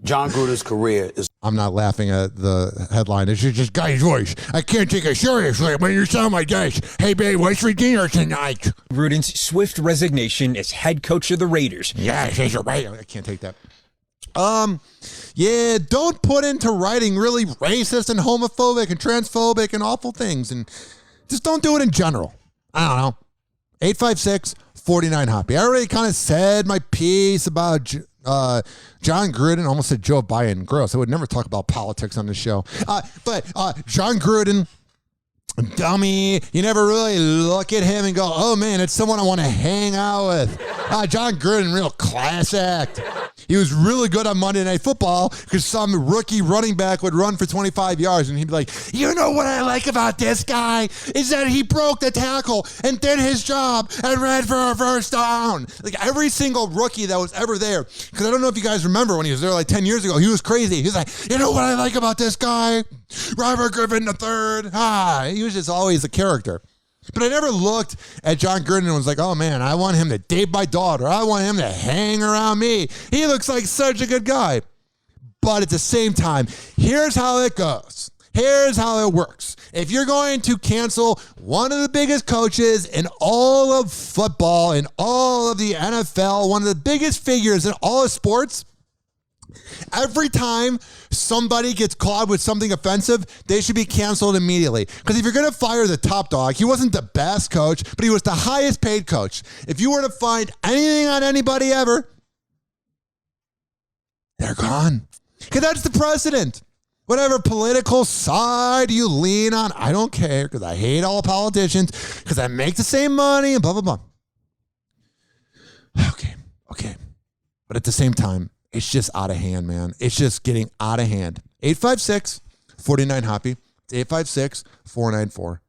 John Gruden's career is... I'm not laughing at the headline. It's just guy's voice. I can't take it seriously when you sound like this. Hey, babe, what's for dinner tonight? Gruden's swift resignation as head coach of the Raiders. Yes, I can't take that. Yeah, don't put into writing really racist and homophobic and transphobic and awful things. And just don't do it in general. I don't know. 856-49-HOPPY. I already kind of said my piece about John Gruden. Almost said Joe Biden. Gross. I would never talk about politics on the show. But John Gruden, dummy. You never really look at him and go, oh, man, it's someone I want to hang out with. John Gruden, real class act. He was really good on Monday Night Football because some rookie running back would run for 25 yards and he'd be like, you know what I like about this guy is that he broke the tackle and did his job and ran for a first down. Like every single rookie that was ever there, because I don't know if you guys remember when he was there like 10 years ago, he was crazy. He was like, you know what I like about this guy? Robert Griffin III. He was just always a character. But I never looked at John Gruden and was like, oh, man, I want him to date my daughter. I want him to hang around me. He looks like such a good guy. But at the same time, here's how it goes. Here's how it works. If you're going to cancel one of the biggest coaches in all of football, in all of the NFL, one of the biggest figures in all of sports, every time somebody gets caught with something offensive, they should be canceled immediately. Because if you're going to fire the top dog, he wasn't the best coach, but he was the highest paid coach. If you were to find anything on anybody ever, they're gone. Because that's the precedent. Whatever political side you lean on, I don't care because I hate all politicians because I make the same money and blah, blah, blah. Okay. But at the same time, it's just out of hand, man. It's just getting out of hand. 856-49-HOPPY. It's 856-494-6773.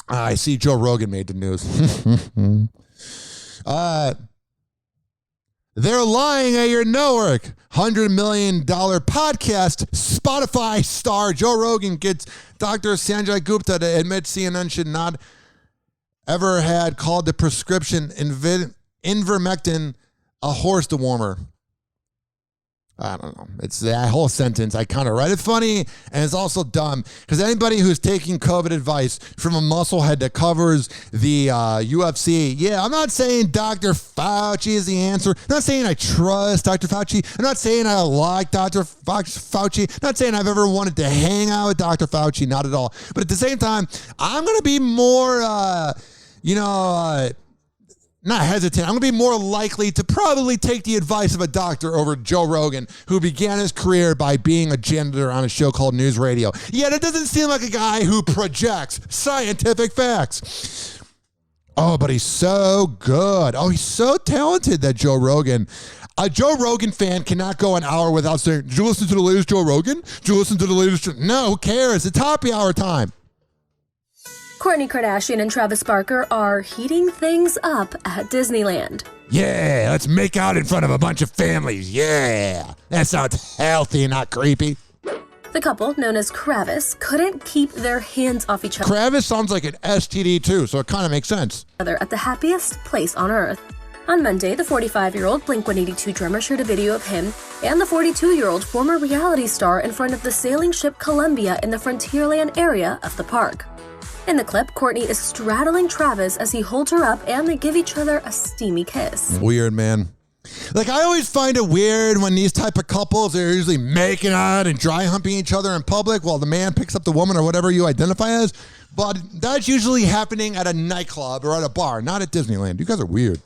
I see Joe Rogan made the news. They're lying at your network. $100 million podcast. Spotify star Joe Rogan gets Dr. Sanjay Gupta to admit CNN should not ever had called the prescription ivermectin a horse dewormer. I don't know. It's that whole sentence. I kind of read it funny, and it's also dumb because anybody who's taking COVID advice from a musclehead that covers the UFC, I'm not saying Dr. Fauci is the answer. I'm not saying I trust Dr. Fauci. I'm not saying I like Dr. Fauci. I'm not saying I've ever wanted to hang out with Dr. Fauci. Not at all. But at the same time, I'm going to be more, not hesitant. I'm going to be more likely to probably take the advice of a doctor over Joe Rogan, who began his career by being a janitor on a show called News Radio. Yet it doesn't seem like a guy who projects scientific facts. Oh, but he's so good. Oh, he's so talented, that Joe Rogan. A Joe Rogan fan cannot go an hour without saying, did you listen to the latest Joe Rogan? Did you listen to the latest? No, who cares? It's Hoppe Hour time. Kourtney Kardashian and Travis Barker are heating things up at Disneyland. Yeah, let's make out in front of a bunch of families. Yeah, that sounds healthy and not creepy. The couple, known as Kravis, couldn't keep their hands off each other. Kravis sounds like an STD too, so it kind of makes sense. At the happiest place on Earth. On Monday, the 45-year-old Blink-182 drummer shared a video of him and the 42-year-old former reality star in front of the sailing ship Columbia in the Frontierland area of the park. In the clip, Kourtney is straddling Travis as he holds her up and they give each other a steamy kiss. Weird, man. Like, I always find it weird when these type of couples are usually making out and dry humping each other in public while the man picks up the woman or whatever you identify as. But that's usually happening at a nightclub or at a bar, not at Disneyland. You guys are weird.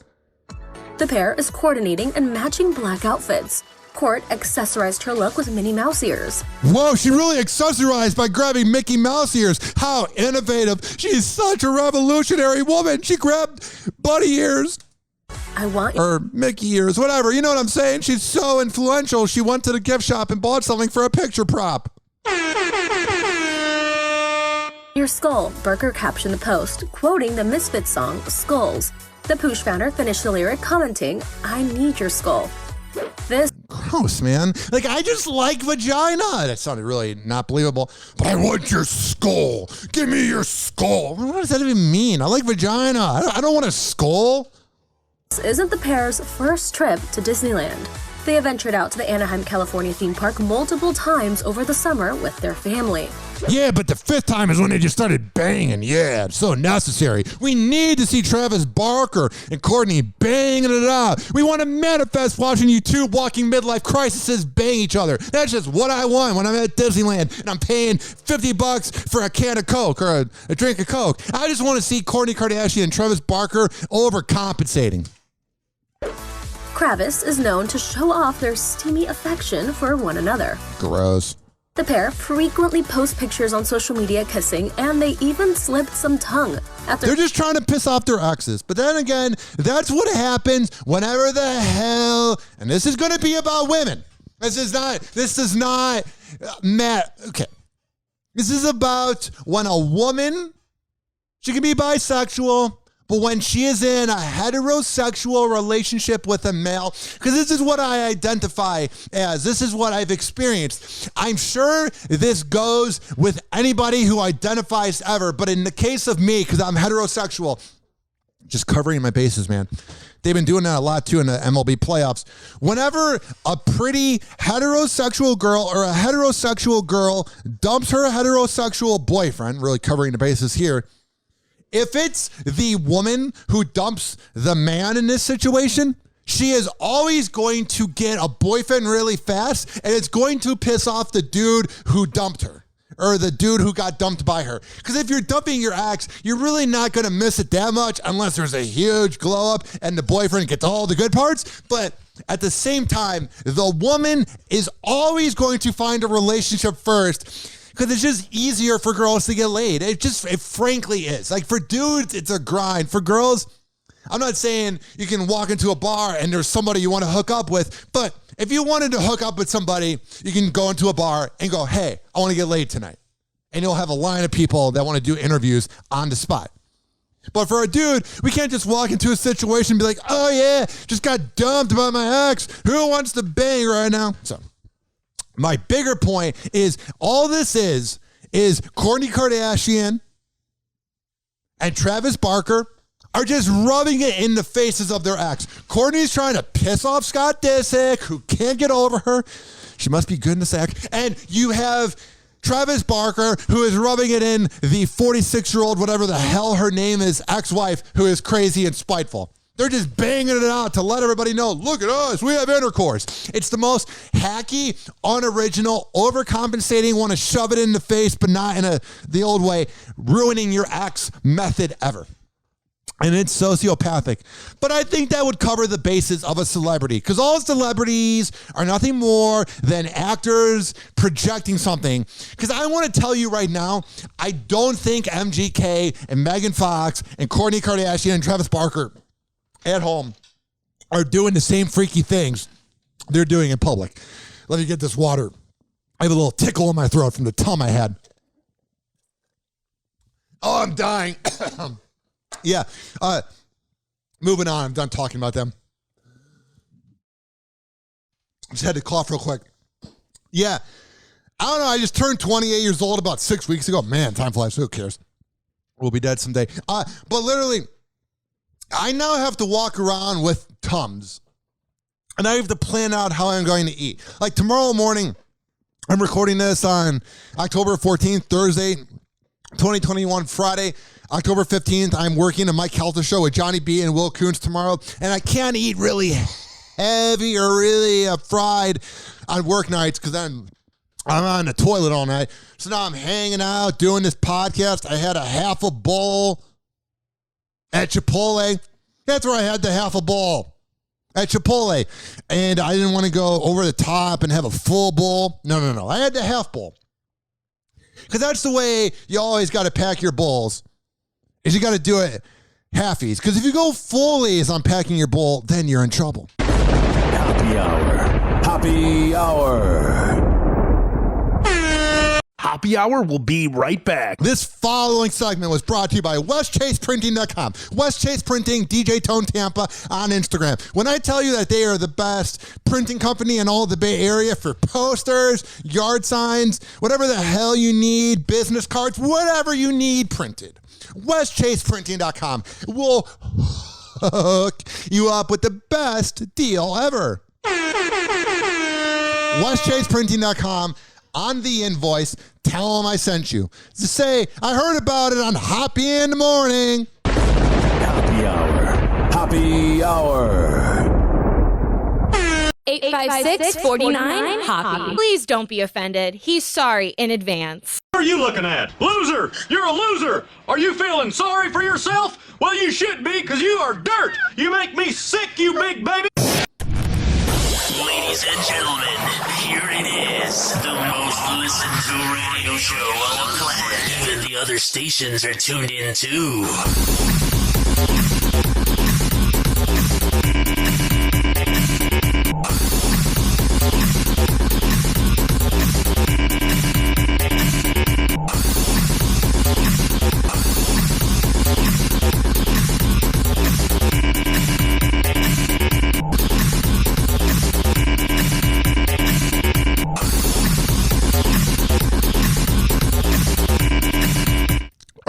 The pair is coordinating and matching black outfits. Court accessorized her look with Minnie Mouse ears. Whoa, she really accessorized by grabbing Mickey Mouse ears. How innovative. She's such a revolutionary woman. She grabbed bunny ears. Or Mickey ears, whatever. You know what I'm saying? She's so influential, she went to the gift shop and bought something for a picture prop. Your skull, Barker captioned the post, quoting the Misfits song, Skulls. The Poosh founder finished the lyric commenting, I need your skull. This gross, man. Like, I just like vagina. That sounded really not believable. But I want your skull. Give me your skull. What does that even mean? I like vagina. I don't want a skull. This isn't the pair's first trip to Disneyland. They have ventured out to the Anaheim, California theme park multiple times over the summer with their family. Yeah, but the 5th time is when they just started banging. Yeah, it's so necessary. We need to see Travis Barker and Courtney banging it out. We want to manifest watching you two walking midlife crises bang each other. That's just what I want when I'm at Disneyland and I'm paying $50 for a can of Coke or a drink of Coke. I just want to see Kourtney Kardashian and Travis Barker overcompensating. Travis is known to show off their steamy affection for one another. Gross. The pair frequently post pictures on social media kissing, and they even slipped some tongue. They're just trying to piss off their exes. But then again, that's what happens whenever the hell, and this is going to be about women. This is not, Matt, okay. This is about when a woman, she can be bisexual, but when she is in a heterosexual relationship with a male, because this is what I identify as, this is what I've experienced. I'm sure this goes with anybody who identifies ever, but in the case of me, because I'm heterosexual, just covering my bases, man. They've been doing that a lot too in the MLB playoffs. Whenever a pretty heterosexual girl or a heterosexual girl dumps her heterosexual boyfriend, really covering the bases here, if it's the woman who dumps the man in this situation, she is always going to get a boyfriend really fast, and it's going to piss off the dude who dumped her or the dude who got dumped by her. Because if you're dumping your ex, you're really not going to miss it that much unless there's a huge glow up and the boyfriend gets all the good parts. But at the same time, the woman is always going to find a relationship first, because it's just easier for girls to get laid. It frankly is. Like, for dudes, it's a grind. For girls, I'm not saying you can walk into a bar and there's somebody you want to hook up with, but if you wanted to hook up with somebody, you can go into a bar and go, hey, I want to get laid tonight. And you'll have a line of people that want to do interviews on the spot. But for a dude, we can't just walk into a situation and be like, oh yeah, just got dumped by my ex. Who wants to bang right now? So my bigger point is all this is Kourtney Kardashian and Travis Barker are just rubbing it in the faces of their ex. Kourtney's trying to piss off Scott Disick, who can't get over her. She must be good in the sack. And you have Travis Barker, who is rubbing it in the 46-year-old, whatever the hell her name is, ex-wife, who is crazy and spiteful. They're just banging it out to let everybody know, look at us, we have intercourse. It's the most hacky, unoriginal, overcompensating, want to shove it in the face, but not in the old way, ruining your ex method ever. And it's sociopathic. But I think that would cover the basis of a celebrity, because all celebrities are nothing more than actors projecting something. Because I want to tell you right now, I don't think MGK and Megan Fox and Kourtney Kardashian and Travis Barker at home are doing the same freaky things they're doing in public. Let me get this water. I have a little tickle in my throat from the tum I had. Oh, I'm dying. Yeah. Moving on. I'm done talking about them. Just had to cough real quick. Yeah. I don't know. I just turned 28 years old about 6 weeks ago. Man, time flies. Who cares? We'll be dead someday. But literally, I now have to walk around with Tums, and I have to plan out how I'm going to eat. Like tomorrow morning, I'm recording this on October 14th, Thursday, 2021, Friday, October 15th. I'm working a Mike Calta show with Johnny B and Will Coons tomorrow, and I can't eat really heavy or really fried on work nights because I'm on the toilet all night. So now I'm hanging out, doing this podcast. I had a half a bowl at Chipotle. That's where I had the half a bowl, at Chipotle. And I didn't want to go over the top and have a full bowl. No. I had the half bowl. Because that's the way you always got to pack your bowls, is you got to do it halfies. Because if you go fullies on packing your bowl, then you're in trouble. Hoppe Hour. Hoppe Hour. Hoppe Hour will be right back. This following segment was brought to you by WestChasePrinting.com. West Chase Printing, DJ Tone Tampa on Instagram. When I tell you that they are the best printing company in all of the Bay Area for posters, yard signs, whatever the hell you need, business cards, whatever you need printed, WestChasePrinting.com will hook you up with the best deal ever. WestChasePrinting.com. On the invoice, tell them I sent you. Just say, I heard about it on Hoppe in the morning. Hoppe Hour. Hoppe Hour. 856-49 Hoppe. Please don't be offended. He's sorry in advance. What are you looking at? Loser! You're a loser! Are you feeling sorry for yourself? Well, you should be, because you are dirt! You make me sick, you big baby! Ladies and gentlemen, here it is, the most listened to radio show on the planet. Even the other stations are tuned in too.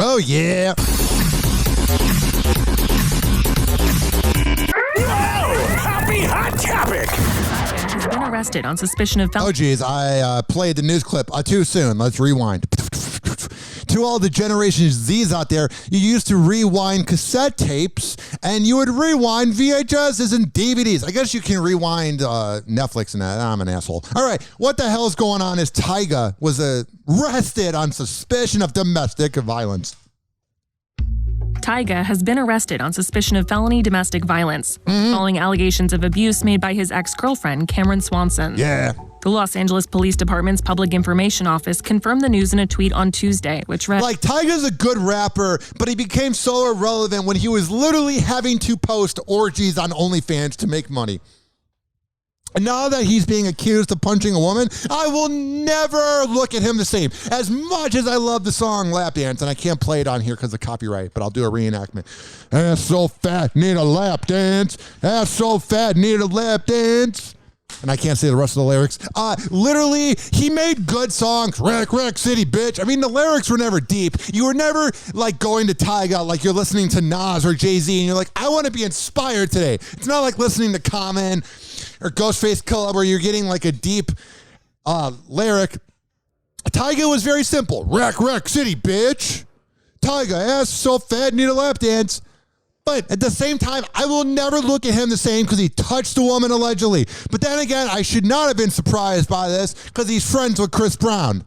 Oh, yeah. Happy hot topic. Has been arrested on suspicion of Oh, geez. I played the news clip too soon. Let's rewind. To all the Generation Zs out there, you used to rewind cassette tapes, and you would rewind VHSs and DVDs. I guess you can rewind Netflix and that. I'm an asshole. All right, what the hell is going on is Tyga was arrested on suspicion of domestic violence. Tyga has been arrested on suspicion of felony domestic violence, following allegations of abuse made by his ex-girlfriend, Cameron Swanson. Yeah. The Los Angeles Police Department's Public Information Office confirmed the news in a tweet on Tuesday, which read, Like, Tyga's a good rapper, but he became so irrelevant when he was literally having to post orgies on OnlyFans to make money. And now that he's being accused of punching a woman, I will never look at him the same. As much as I love the song Lap Dance, and I can't play it on here because of copyright, but I'll do a reenactment. Ass so fat, need a lap dance. Ass so fat, need a lap dance. And I can't say the rest of the lyrics. Literally, he made good songs. Wreck, wreck, city, bitch. I mean, the lyrics were never deep. You were never, like, going to Tyga, like you're listening to Nas or Jay-Z, and you're like, I want to be inspired today. It's not like listening to Common or Ghostface Killah where you're getting, like, a deep lyric. Tyga was very simple. Wreck, wreck, city, bitch. Tyga, ass so fat, need a lap dance. But at the same time, I will never look at him the same because he touched a woman allegedly. But then again, I should not have been surprised by this because he's friends with Chris Brown.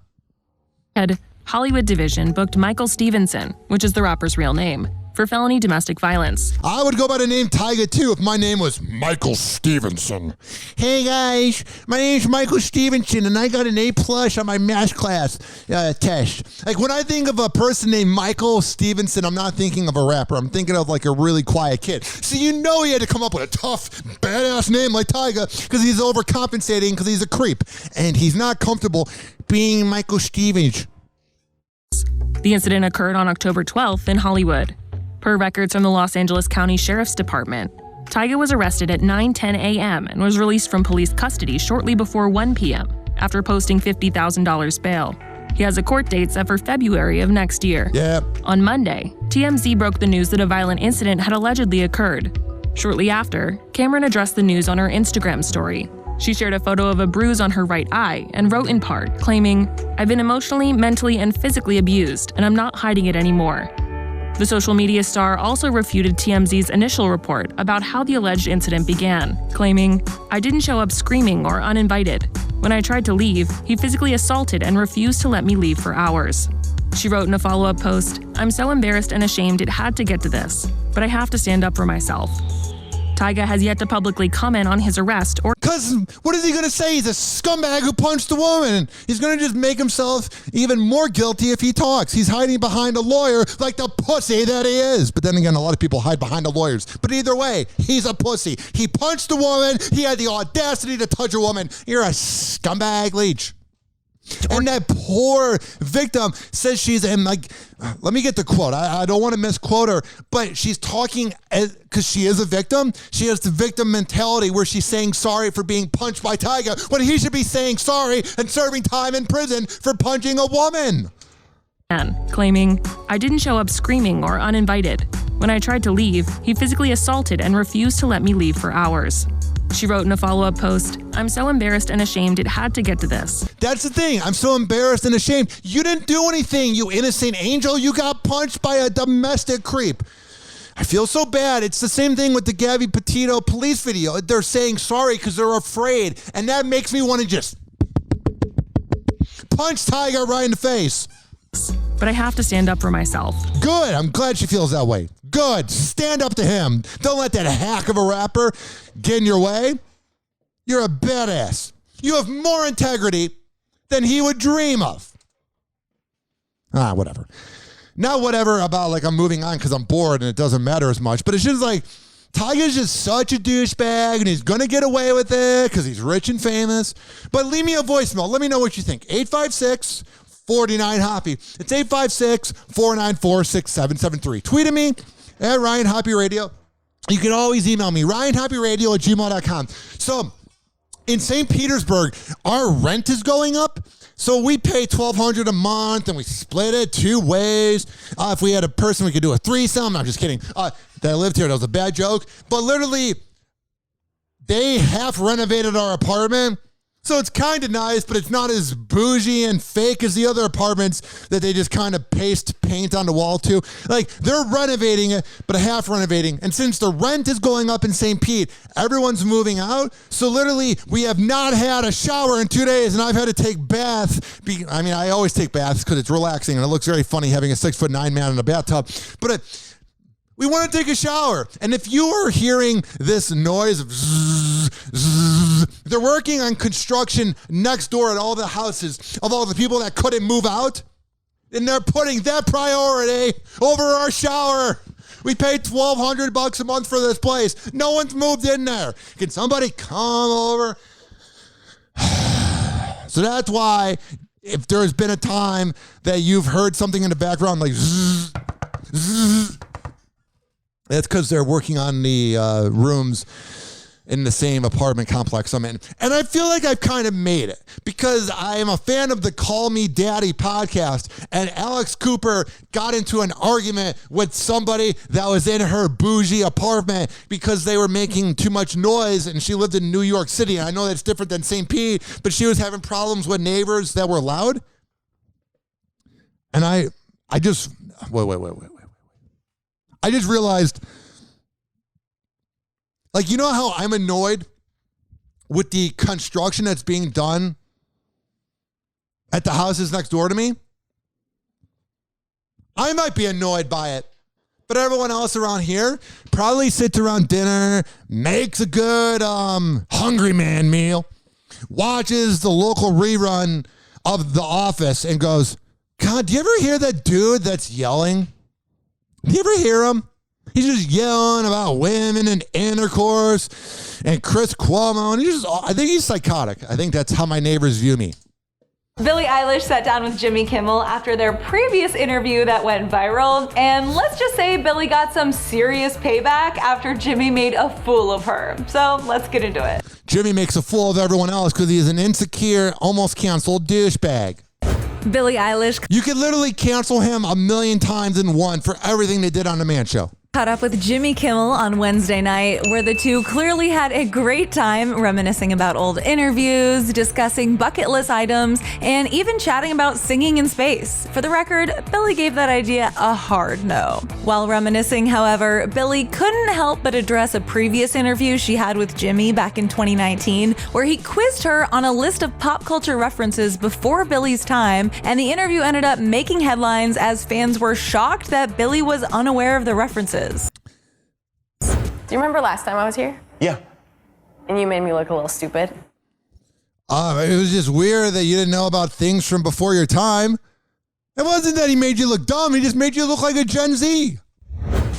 Hollywood Division booked Michael Stevenson, which is the rapper's real name, for felony domestic violence. I would go by the name Tyga too if my name was Michael Stevenson. Hey guys, my name's Michael Stevenson and I got an A+ on my math class test. Like when I think of a person named Michael Stevenson, I'm not thinking of a rapper. I'm thinking of like a really quiet kid. So you know he had to come up with a tough, badass name like Tyga because he's overcompensating because he's a creep. And he's not comfortable being Michael Stevens. The incident occurred on October 12th in Hollywood. Per records from the Los Angeles County Sheriff's Department, Tyga was arrested at 9:10 a.m. and was released from police custody shortly before 1 p.m. after posting $50,000 bail. He has a court date set for February of next year. Yep. On Monday, TMZ broke the news that a violent incident had allegedly occurred. Shortly after, Cameron addressed the news on her Instagram story. She shared a photo of a bruise on her right eye and wrote in part, claiming, "I've been emotionally, mentally, and physically abused, and I'm not hiding it anymore." The social media star also refuted TMZ's initial report about how the alleged incident began, claiming, "I didn't show up screaming or uninvited. When I tried to leave, he physically assaulted and refused to let me leave for hours." She wrote in a follow-up post, "I'm so embarrassed and ashamed it had to get to this, but I have to stand up for myself." Tyga has yet to publicly comment on his arrest or— Because what is he going to say? He's a scumbag who punched a woman. He's going to just make himself even more guilty if he talks. He's hiding behind a lawyer like the pussy that he is. But then again, a lot of people hide behind the lawyers. But either way, he's a pussy. He punched a woman. He had the audacity to touch a woman. You're a scumbag leech. And that poor victim says she's in, like, let me get the quote. I don't want to misquote her, but she's talking because she is a victim. She has the victim mentality where she's saying sorry for being punched by Tyga when he should be saying sorry and serving time in prison for punching a woman. Claiming, I didn't show up screaming or uninvited. When I tried to leave, he physically assaulted and refused to let me leave for hours. She wrote in a follow-up post, I'm so embarrassed and ashamed it had to get to this. That's the thing. I'm so embarrassed and ashamed. You didn't do anything, you innocent angel. You got punched by a domestic creep. I feel so bad. It's the same thing with the Gabby Petito police video. They're saying sorry because they're afraid. And that makes me want to just punch Tyga right in the face. But I have to stand up for myself. Good. I'm glad she feels that way. Good. Stand up to him. Don't let that hack of a rapper get in your way. You're a badass. You have more integrity than he would dream of. Whatever. Not whatever about, like, I'm moving on because I'm bored and it doesn't matter as much. But it's just like, Tyga's just such a douchebag and he's going to get away with it because he's rich and famous. But leave me a voicemail. Let me know what you think. 856-49-HOPPY. It's 856-494-6773. Tweet at me at Ryan Hoppe Radio. You can always email me, ryanhoppyradio@gmail.com. So in St. Petersburg, our rent is going up. So we pay $1,200 a month and we split it 2 ways. If we had a person, we could do a threesome. I'm just kidding. That lived here. That was a bad joke. But literally, they half renovated our apartment. So it's kind of nice, but it's not as bougie and fake as the other apartments that they just kind of paste paint on the wall to. Like, they're renovating it, but half renovating. And since the rent is going up in St. Pete, everyone's moving out. So literally, we have not had a shower in 2 days, and I've had to take baths. I always take baths because it's relaxing, and it looks very funny having a 6'9" man in a bathtub. But we want to take a shower. And if you are hearing this noise of zzz, zzz, they're working on construction next door at all the houses of all the people that couldn't move out. And they're putting that priority over our shower. We paid $1,200 a month for this place. No one's moved in there. Can somebody come over? So that's why if there's been a time that you've heard something in the background like zzz, zzz, that's because they're working on the rooms in the same apartment complex I'm in. And I feel like I've kind of made it because I am a fan of the Call Me Daddy podcast. And Alex Cooper got into an argument with somebody that was in her bougie apartment because they were making too much noise, and she lived in New York City. And I know that's different than St. Pete, but she was having problems with neighbors that were loud. And I just, wait. I just realized, like, you know how I'm annoyed with the construction that's being done at the houses next door to me? I might be annoyed by it, but everyone else around here probably sits around dinner, makes a good hungry man meal, watches the local rerun of The Office and goes, God, do you ever hear that dude that's yelling? Do you ever hear him? He's just yelling about women and intercourse and Chris Cuomo. And I think he's psychotic. I think that's how my neighbors view me. Billie Eilish sat down with Jimmy Kimmel after their previous interview that went viral. And let's just say Billie got some serious payback after Jimmy made a fool of her. So let's get into it. Jimmy makes a fool of everyone else because he's an insecure, almost canceled douchebag. Billie Eilish. You could literally cancel him 1,000,000 times in one for everything they did on The Man Show. Caught up with Jimmy Kimmel on Wednesday night, where the two clearly had a great time reminiscing about old interviews, discussing bucket list items, and even chatting about singing in space. For the record, Billie gave that idea a hard no. While reminiscing, however, Billie couldn't help but address a previous interview she had with Jimmy back in 2019, where he quizzed her on a list of pop culture references before Billie's time, and the interview ended up making headlines as fans were shocked that Billie was unaware of the references. Do you remember last time I was here? Yeah. And you made me look a little stupid? It was just weird that you didn't know about things from before your time. It wasn't that he made you look dumb, he just made you look like a Gen Z.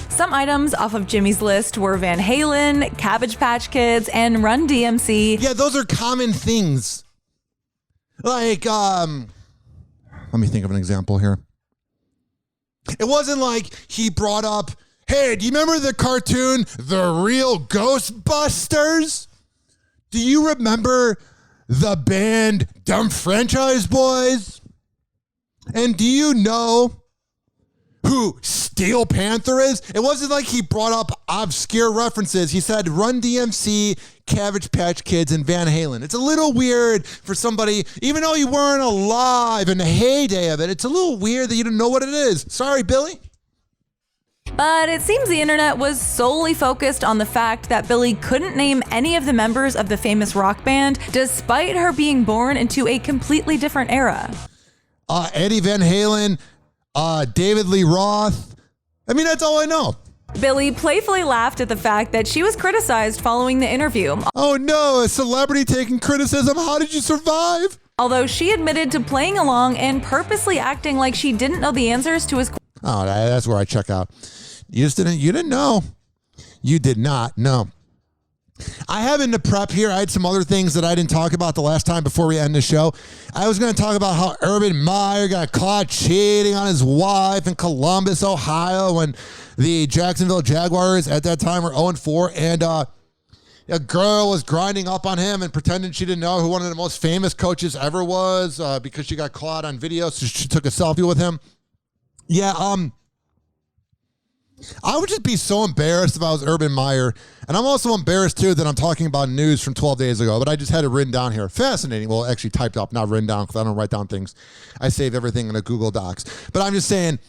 Some items off of Jimmy's list were Van Halen, Cabbage Patch Kids, and Run DMC. Yeah, those are common things. Like, let me think of an example here. It wasn't like he brought up, hey, do you remember the cartoon, The Real Ghostbusters? Do you remember the band Dumb Franchise Boys? And do you know who Steel Panther is? It wasn't like he brought up obscure references. He said Run DMC, Cabbage Patch Kids, and Van Halen. It's a little weird for somebody, even though you weren't alive in the heyday of it, it's a little weird that you didn't know what it is. Sorry, Billy. But it seems the internet was solely focused on the fact that Billie couldn't name any of the members of the famous rock band, despite her being born into a completely different era. Eddie Van Halen, David Lee Roth. I mean, that's all I know. Billie playfully laughed at the fact that she was criticized following the interview. Oh no, a celebrity taking criticism? How did you survive? Although she admitted to playing along and purposely acting like she didn't know the answers to his questions. Oh, that's where I check out. You didn't know. You did not know. I have in the prep here, I had some other things that I didn't talk about the last time before we end the show. I was going to talk about how Urban Meyer got caught cheating on his wife in Columbus, Ohio, when the Jacksonville Jaguars at that time were 0-4, and a girl was grinding up on him and pretending she didn't know who one of the most famous coaches ever was because she got caught on video, so she took a selfie with him. Yeah, I would just be so embarrassed if I was Urban Meyer. And I'm also embarrassed, too, that I'm talking about news from 12 days ago, but I just had it written down here. Fascinating. Well, actually typed up, not written down, because I don't write down things. I save everything in a Google Docs. But I'm just saying,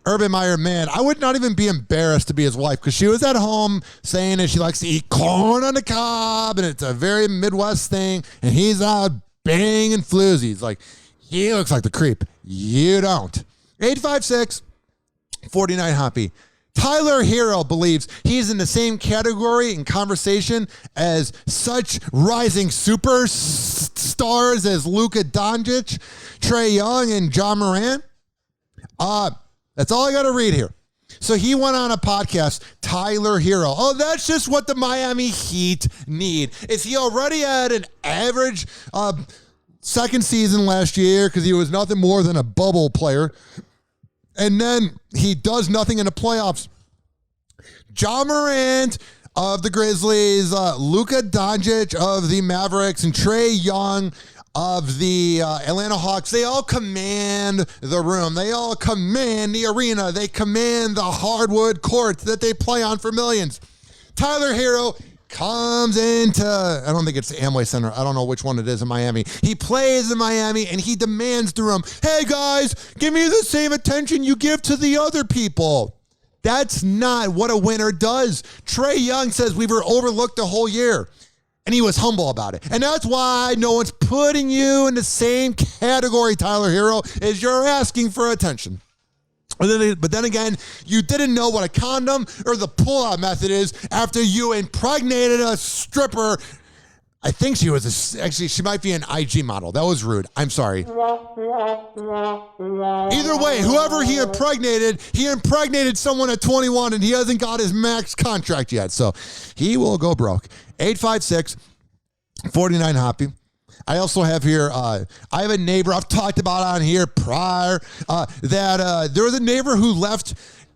Urban Meyer, man, I would not even be embarrassed to be his wife, because she was at home saying that she likes to eat corn on the cob, and it's a very Midwest thing, and he's out banging floozies. Like, he looks like the creep. You don't. 856-49-HOPPY. Tyler Hero believes he's in the same category in conversation as such rising superstars as Luka Doncic, Trae Young, and John Morant. That's all I got to read here. So he went on a podcast, Tyler Hero. Oh, that's just what the Miami Heat need. Is he already had an average second season last year because he was nothing more than a bubble player? And then he does nothing in the playoffs. John Morant of the Grizzlies, Luka Doncic of the Mavericks, and Trae Young of the Atlanta Hawks, they all command the room. They all command the arena. They command the hardwood courts that they play on for millions. Tyler Hero comes into, I don't think it's the Amway Center. I don't know which one it is in Miami. He plays in Miami, and he demands the room, hey, guys, give me the same attention you give to the other people. That's not what a winner does. Trae Young says we were overlooked the whole year, and he was humble about it. And that's why no one's putting you in the same category, Tyler Hero, as you're asking for attention. But then again, you didn't know what a condom or the pull-out method is after you impregnated a stripper. I think she was actually, she might be an IG model. That was rude. I'm sorry. Either way, whoever he impregnated someone at 21, and he hasn't got his max contract yet. So he will go broke. 856-49-HOPPY. I also have here, I have a neighbor I've talked about on here prior, that there was a neighbor who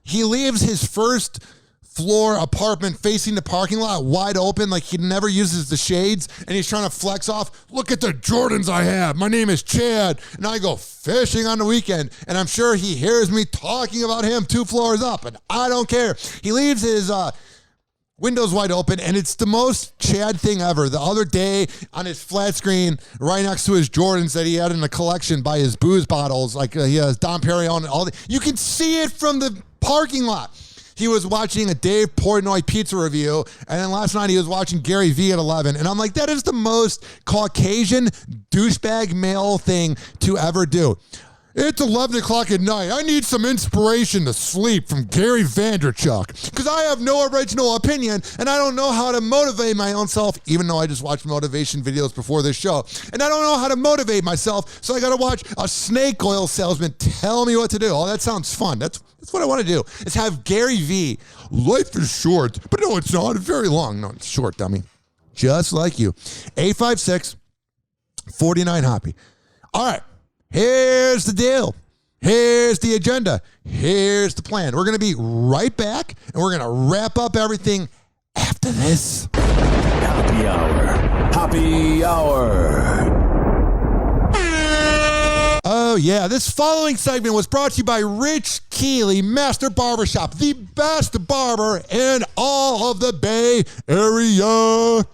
he leaves his first floor apartment facing the parking lot wide open, like he never uses the shades, and he's trying to flex off, look at the Jordans I have. My name is Chad, and I go fishing on the weekend, and I'm sure he hears me talking about him 2 floors up, and I don't care. He leaves his windows wide open, and it's the most Chad thing ever. The other day on his flat screen, right next to his Jordans that he had in a collection by his booze bottles, like he has Dom Perignon and all that. You can see it from the parking lot. He was watching a Dave Portnoy pizza review, and then last night he was watching Gary Vee at 11. And I'm like, that is the most Caucasian douchebag male thing to ever do. It's 11 o'clock at night. I need some inspiration to sleep from Gary Vaynerchuk because I have no original opinion and I don't know how to motivate my own self, even though I just watched motivation videos before this show. And I don't know how to motivate myself, so I got to watch a snake oil salesman tell me what to do. Oh, that sounds fun. That's what I want to do, is have Gary Vee. Life is short, but no, it's not. It's very long. No, it's short, dummy. Just like you. 856-49-HOPPY. All right, here's the deal. Here's the agenda. Here's the plan. We're going to be right back, and we're going to wrap up everything after this. Hoppe Hour. Hoppe Hour. Oh, yeah. This following segment was brought to you by Rich Keeley Master Barbershop, the best barber in all of the Bay Area.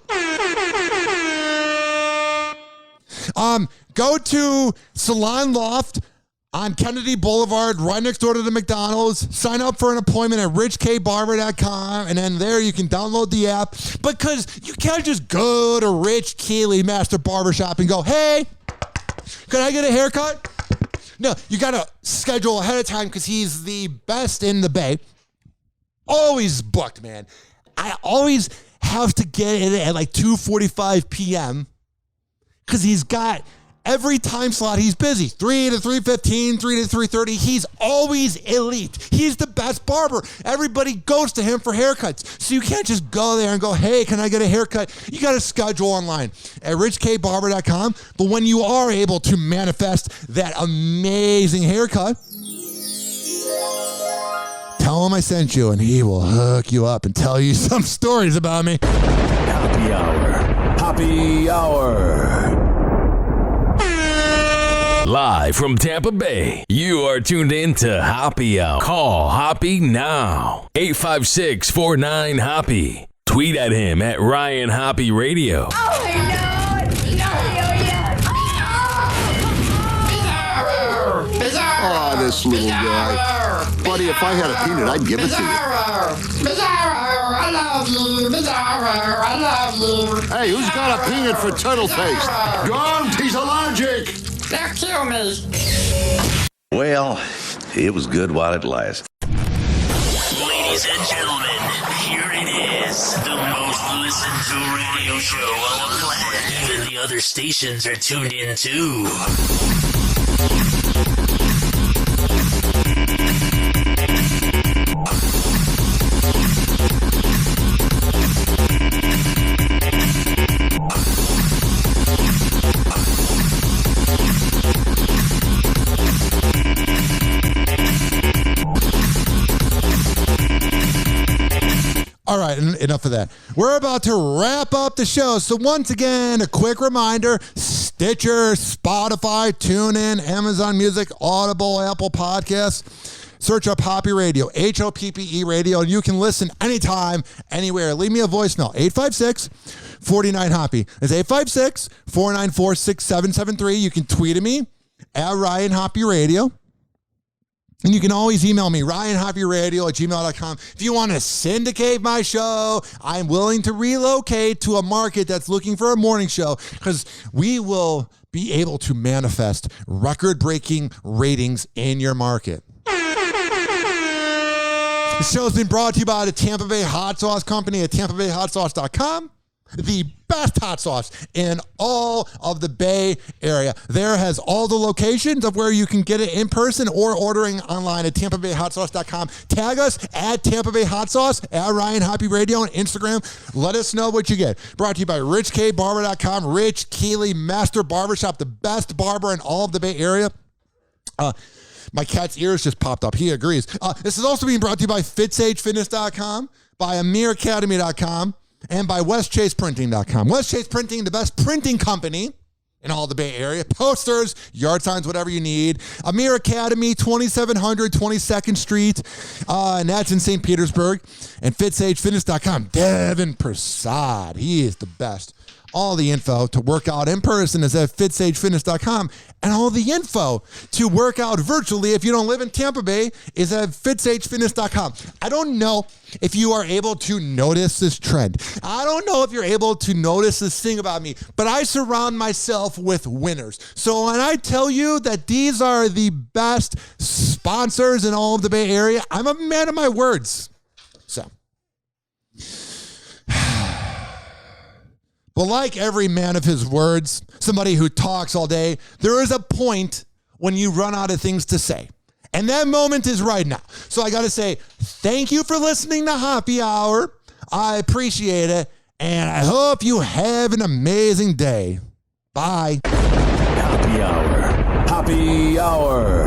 Go to Salon Loft on Kennedy Boulevard, right next door to the McDonald's. Sign up for an appointment at richkbarber.com, and then there you can download the app, because you can't just go to Rich Keeley Master Barbershop and go, hey, can I get a haircut? No, you got to schedule ahead of time, because he's the best in the Bay. Always booked, man. I always have to get in at like 2:45 p.m. because he's got every time slot he's busy. 3 to 3:15, 3 to 3:30. He's always elite. He's the best barber. Everybody goes to him for haircuts. So you can't just go there and go, hey, can I get a haircut? You got to schedule online at richkbarber.com. But when you are able to manifest that amazing haircut, tell him I sent you, and he will hook you up and tell you some stories about me. Hoppe Hour. Hoppe Hour. Live from Tampa Bay, you are tuned in to Hoppe Hour. Call Hoppe now. 856-49-HOPPE. Tweet at him at Ryan Hoppe Radio. Oh, this little guy. Buddy, if I had a peanut, I'd give it to you. I love you. I love you. Hey, who's got a peanut for turtle face? Don't, he's allergic. They'll kill me. Well, it was good while it lasted. Ladies and gentlemen, here it is. The most listened to radio show on the planet. Even the other stations are tuned in too. All right, enough of that. We're about to wrap up the show. So once again, a quick reminder, Stitcher, Spotify, TuneIn, Amazon Music, Audible, Apple Podcasts. Search up Hoppe Radio, Hoppe Radio, and you can listen anytime, anywhere. Leave me a voicemail, 856-49-HOPPE. It's 856-494-6773. You can tweet at me at Ryan Hoppe Radio. And you can always email me, ryanhopperadio@gmail.com. If you want to syndicate my show, I'm willing to relocate to a market that's looking for a morning show, because we will be able to manifest record-breaking ratings in your market. The show's been brought to you by the Tampa Bay Hot Sauce Company at tampabayhotsauce.com. The best hot sauce in all of the Bay Area. There has all the locations of where you can get it in person or ordering online at tampabayhotsauce.com. Tag us at Tampa Bay Hot Sauce, at Ryan Hoppe Radio on Instagram. Let us know what you get. Brought to you by richkbarber.com. Rich Keeley Master Barbershop, the best barber in all of the Bay Area. My cat's ears just popped up. He agrees. This is also being brought to you by FitzAgeFitness.com, by AmirAcademy.com, and by WestChasePrinting.com. West Chase Printing, the best printing company in all the Bay Area. Posters, yard signs, whatever you need. Amir Academy, 2700 22nd Street, and that's in St. Petersburg. And FitzAgeFitness.com. Devin Prasad, he is the best. All the info to work out in person is at FitzAgeFitness.com. And all the info to work out virtually, if you don't live in Tampa Bay, is at FitzAgeFitness.com. I don't know if you are able to notice this trend. I don't know if you're able to notice this thing about me, but I surround myself with winners. So when I tell you that these are the best sponsors in all of the Bay Area, I'm a man of my words. So. But like every man of his words, somebody who talks all day, there is a point when you run out of things to say. And that moment is right now. So I got to say, thank you for listening to Hoppe Hour. I appreciate it. And I hope you have an amazing day. Bye. Hoppe Hour. Hoppe Hour.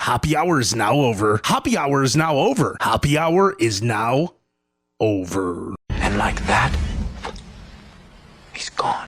Hoppe Hour is now over. Hoppe Hour is now over. Hoppe Hour is now over. And like that, he's gone.